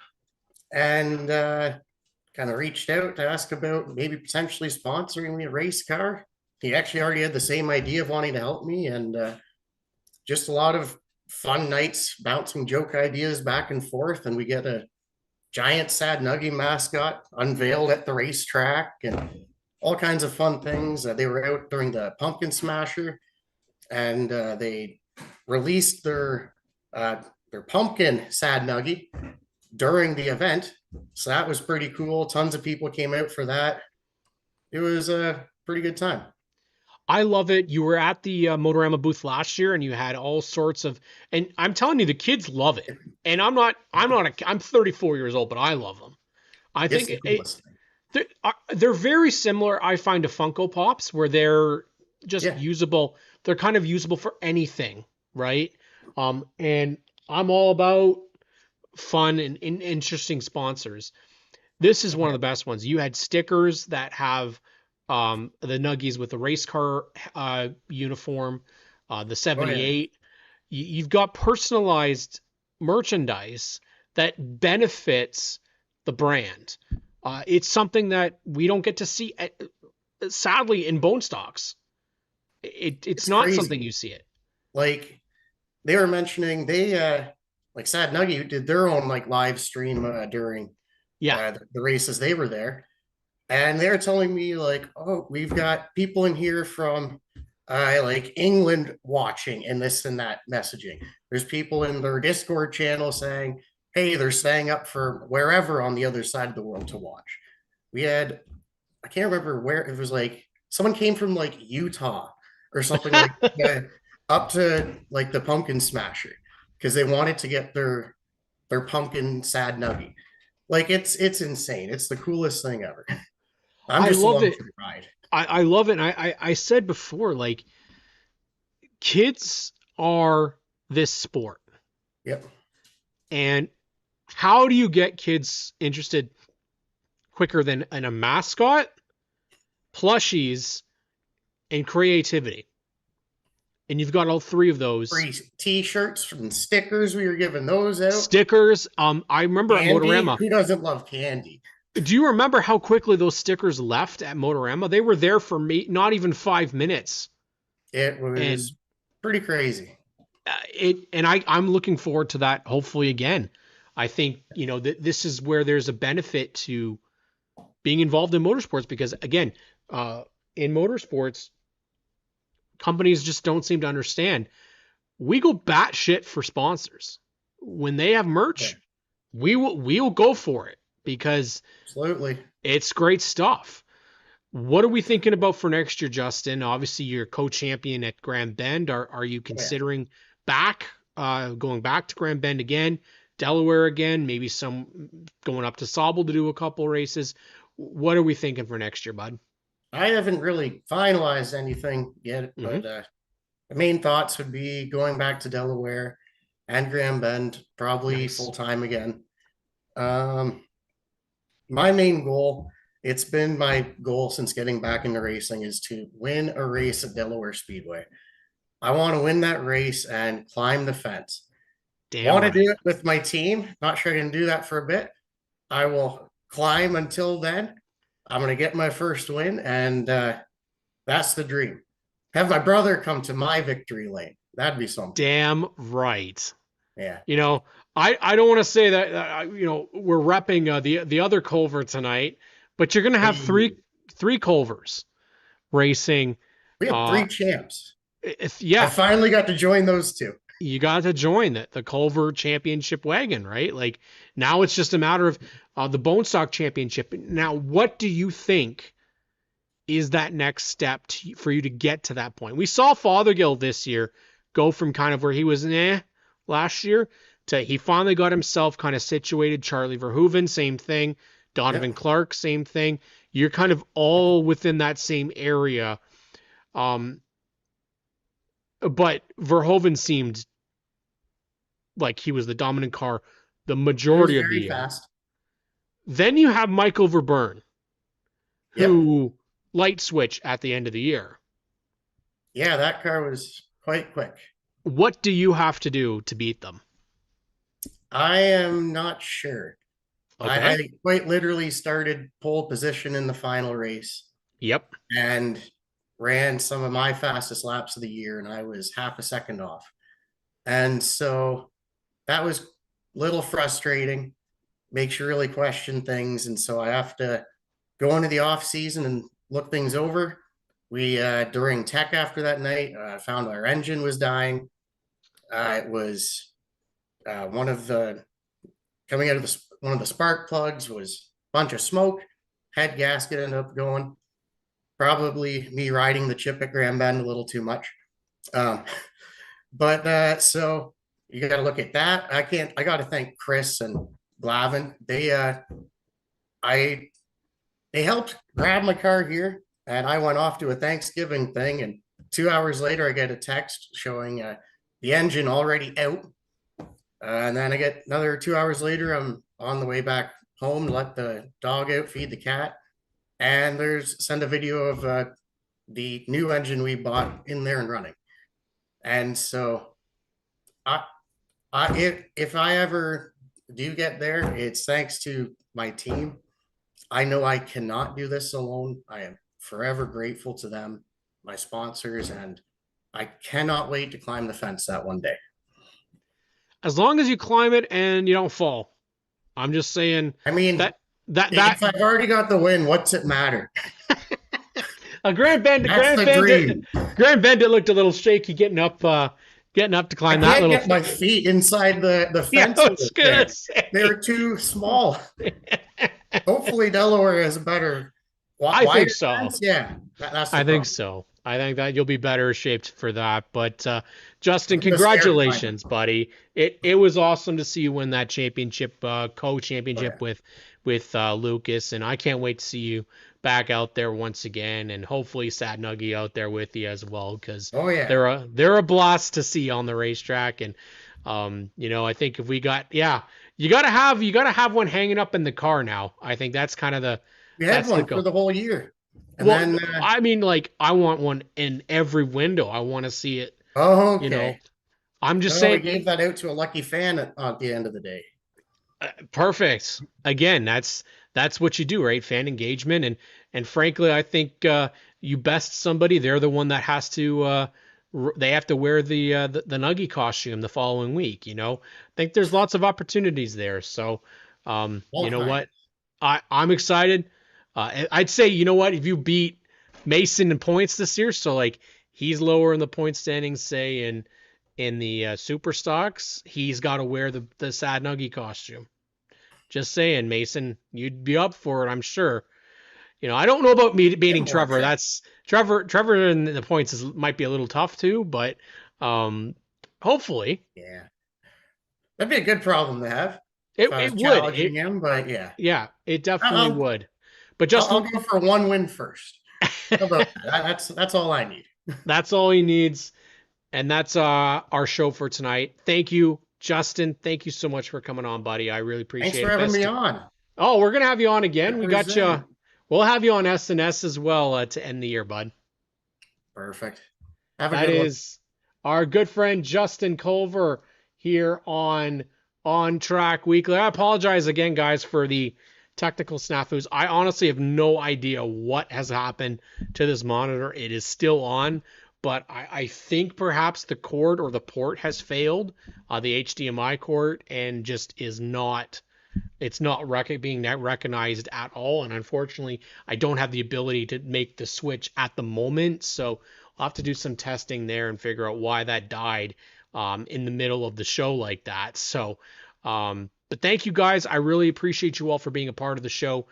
and kind of reached out to ask about maybe potentially sponsoring me a race car. He actually already had the same idea of wanting to help me, and just a lot of fun nights bouncing joke ideas back and forth, and we get a giant Sad Nuggy mascot unveiled at the racetrack and all kinds of fun things. They were out during the Pumpkin Smasher, and they released their pumpkin Sad Nuggy during the event. So that was pretty cool. Tons of people came out for that. It was a pretty good time. I love it. You were at the Motorama booth last year, and you had all sorts of, and I'm telling you, the kids love it. And I'm 34 years old, but I love them. I think they're very similar, I find, to Funko Pops, where they're just usable. They're kind of usable for anything, right? And I'm all about fun and interesting sponsors. This is one of the best ones. You had stickers that have the Nuggies with the race car uniform, the 78. You've got personalized merchandise that benefits the brand. It's something that we don't get to see, sadly, in bone stocks. It's not crazy. Something you see it. Like, they were mentioning, like Sad Nuggy did their own like live stream during the races. They were there, and they're telling me like, oh, we've got people in here from like England watching and this and that messaging. There's people in their Discord channel saying, hey, they're staying up for wherever on the other side of the world to watch. We had, I can't remember where it was, like someone came from like Utah or something like that, up to like the Pumpkin Smasher, because they wanted to get their pumpkin Sad Nuggy. Like, it's insane. It's the coolest thing ever. I'm just along for the ride. I love it. And I said before, like, kids are this sport. Yep. And how do you get kids interested quicker than in a mascot, plushies, and creativity? And you've got all three of those. Free t-shirts and stickers. We were giving those out. Stickers. I remember candy. At Motorama. Who doesn't love candy? Do you remember how quickly those stickers left at Motorama? They were there for not even 5 minutes. It was pretty crazy. I'm looking forward to that. Hopefully again. I think this is where there's a benefit to being involved in motorsports because again, in motorsports, companies just don't seem to understand. We go batshit for sponsors when they have merch. Yeah. We'll go for it because Absolutely. it's great stuff. What are we thinking about for next year, Justin? Obviously, you're co-champion at Grand Bend. Are you considering going back to Grand Bend again, Delaware again, maybe some going up to Sauble to do a couple races? What are we thinking for next year, bud? I haven't really finalized anything yet, but the main thoughts would be going back to Delaware and Grand Bend, probably full time again. My main goal, it's been my goal since getting back into racing, is to win a race at Delaware Speedway. I want to win that race and climb the fence. Want to do it with my team. Not sure I can do that for a bit. I will climb until then. I'm going to get my first win, and that's the dream. Have my brother come to my victory lane. That'd be something. Damn right. Yeah. I don't want to say that we're repping the other Culver tonight, but you're going to have three Culvers racing. We have 3 champs. I finally got to join those 2. You got to join the Culver Championship wagon, right? Like now it's just a matter of the Bone Stock Championship. Now, what do you think is that next step for you to get to that point? We saw Fothergill this year go from kind of where he was last year to he finally got himself kind of situated. Charlie Verhoeven, same thing. Donovan Clark, same thing. You're kind of all within that same area. But Verhoeven seemed like he was the dominant car the majority of the year. Fast. Then you have Michael Verburn, who light switch at the end of the year. Yeah, that car was quite quick. What do you have to do to beat them? I am not sure. Okay. I quite literally started pole position in the final race. Yep. And ran some of my fastest laps of the year, and I was half a second off. And so that was a little frustrating, makes you really question things. And so I have to go into the off season and look things over. We, during tech after that night, found our engine was dying. It was one of the spark plugs was a bunch of smoke, head gasket ended up going. Probably me riding the chip at Grand Bend a little too much. But so you got to look at that. I got to thank Chris and Glavin. They helped grab my car here, and I went off to a Thanksgiving thing, and 2 hours later I get a text showing the engine already out. And then I get another 2 hours later, I'm on the way back home to let the dog out, feed the cat. And send a video of the new engine we bought in there and running. And so if I ever do get there, it's thanks to my team. I know I cannot do this alone. I am forever grateful to them, my sponsors, and I cannot wait to climb the fence that one day. As long as you climb it and you don't fall. I'm just saying. I mean, if I've already got the win, what's it matter? Grand Bend, it looked a little shaky getting up to climb that little. I can't get my feet inside the fence. Yeah, they're too small. Hopefully, Delaware is a better. I think so. Fence. Yeah, that's. I think so. I think that you'll be better shaped for that. But Justin, congratulations, buddy. It was awesome to see you win that championship, co-championship with Lucas, and I can't wait to see you back out there once again, and hopefully Sat Nuggy out there with you as well, because they're a blast to see on the racetrack. And I think if we got you gotta have one hanging up in the car now. I think that's kind of we had one for the whole year. And I mean, like, I want one in every window. I want to see it. Oh, okay. I'm just saying. We gave that out to a lucky fan at the end of the day. Perfect. Again, that's what you do, right? Fan engagement, and frankly, I think you best somebody. They're the one that has to they have to wear the Nuggie costume the following week. I think there's lots of opportunities there. So, you know what? I'm excited. I'd say, you know what? If you beat Mason in points this year, so like he's lower in the point standings, say in the super stocks, he's got to wear the sad Nuggie costume. Just saying, Mason, you'd be up for it, I'm sure. I don't know about me beating Trevor. That's Trevor in the points might be a little tough too, but hopefully. Yeah. That'd be a good problem to have. It would. Challenging him, but yeah. Yeah, it definitely would. But just I'll go for one win first. How about that? That's all I need. That's all he needs. And that's our show for tonight. Thank you, Justin. Thank you so much for coming on, buddy. I really appreciate it. Thanks for having me on. Oh, we're gonna have you on again. We got you. We'll have you on SNS as well to end the year, bud. Perfect. Have a that good is one. Our good friend Justin Culver here on ONTrack Weekly. I apologize again, guys, for the technical snafus. I honestly have no idea what has happened to this monitor. It is still on, but I think perhaps the cord or the port has failed, the HDMI cord, and just is not. It's not being recognized at all, and unfortunately, I don't have the ability to make the switch at the moment, so I'll have to do some testing there and figure out why that died in the middle of the show like that. So, but thank you guys. I really appreciate you all for being a part of the show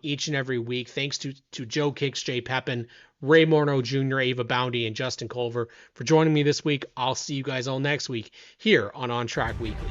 each and every week. Thanks to Joe Kicks, Jay Pepin, Ray Morneau Jr., Ava Boundy, and Justin Culver for joining me this week. I'll see you guys all next week here on ONTrack Weekly.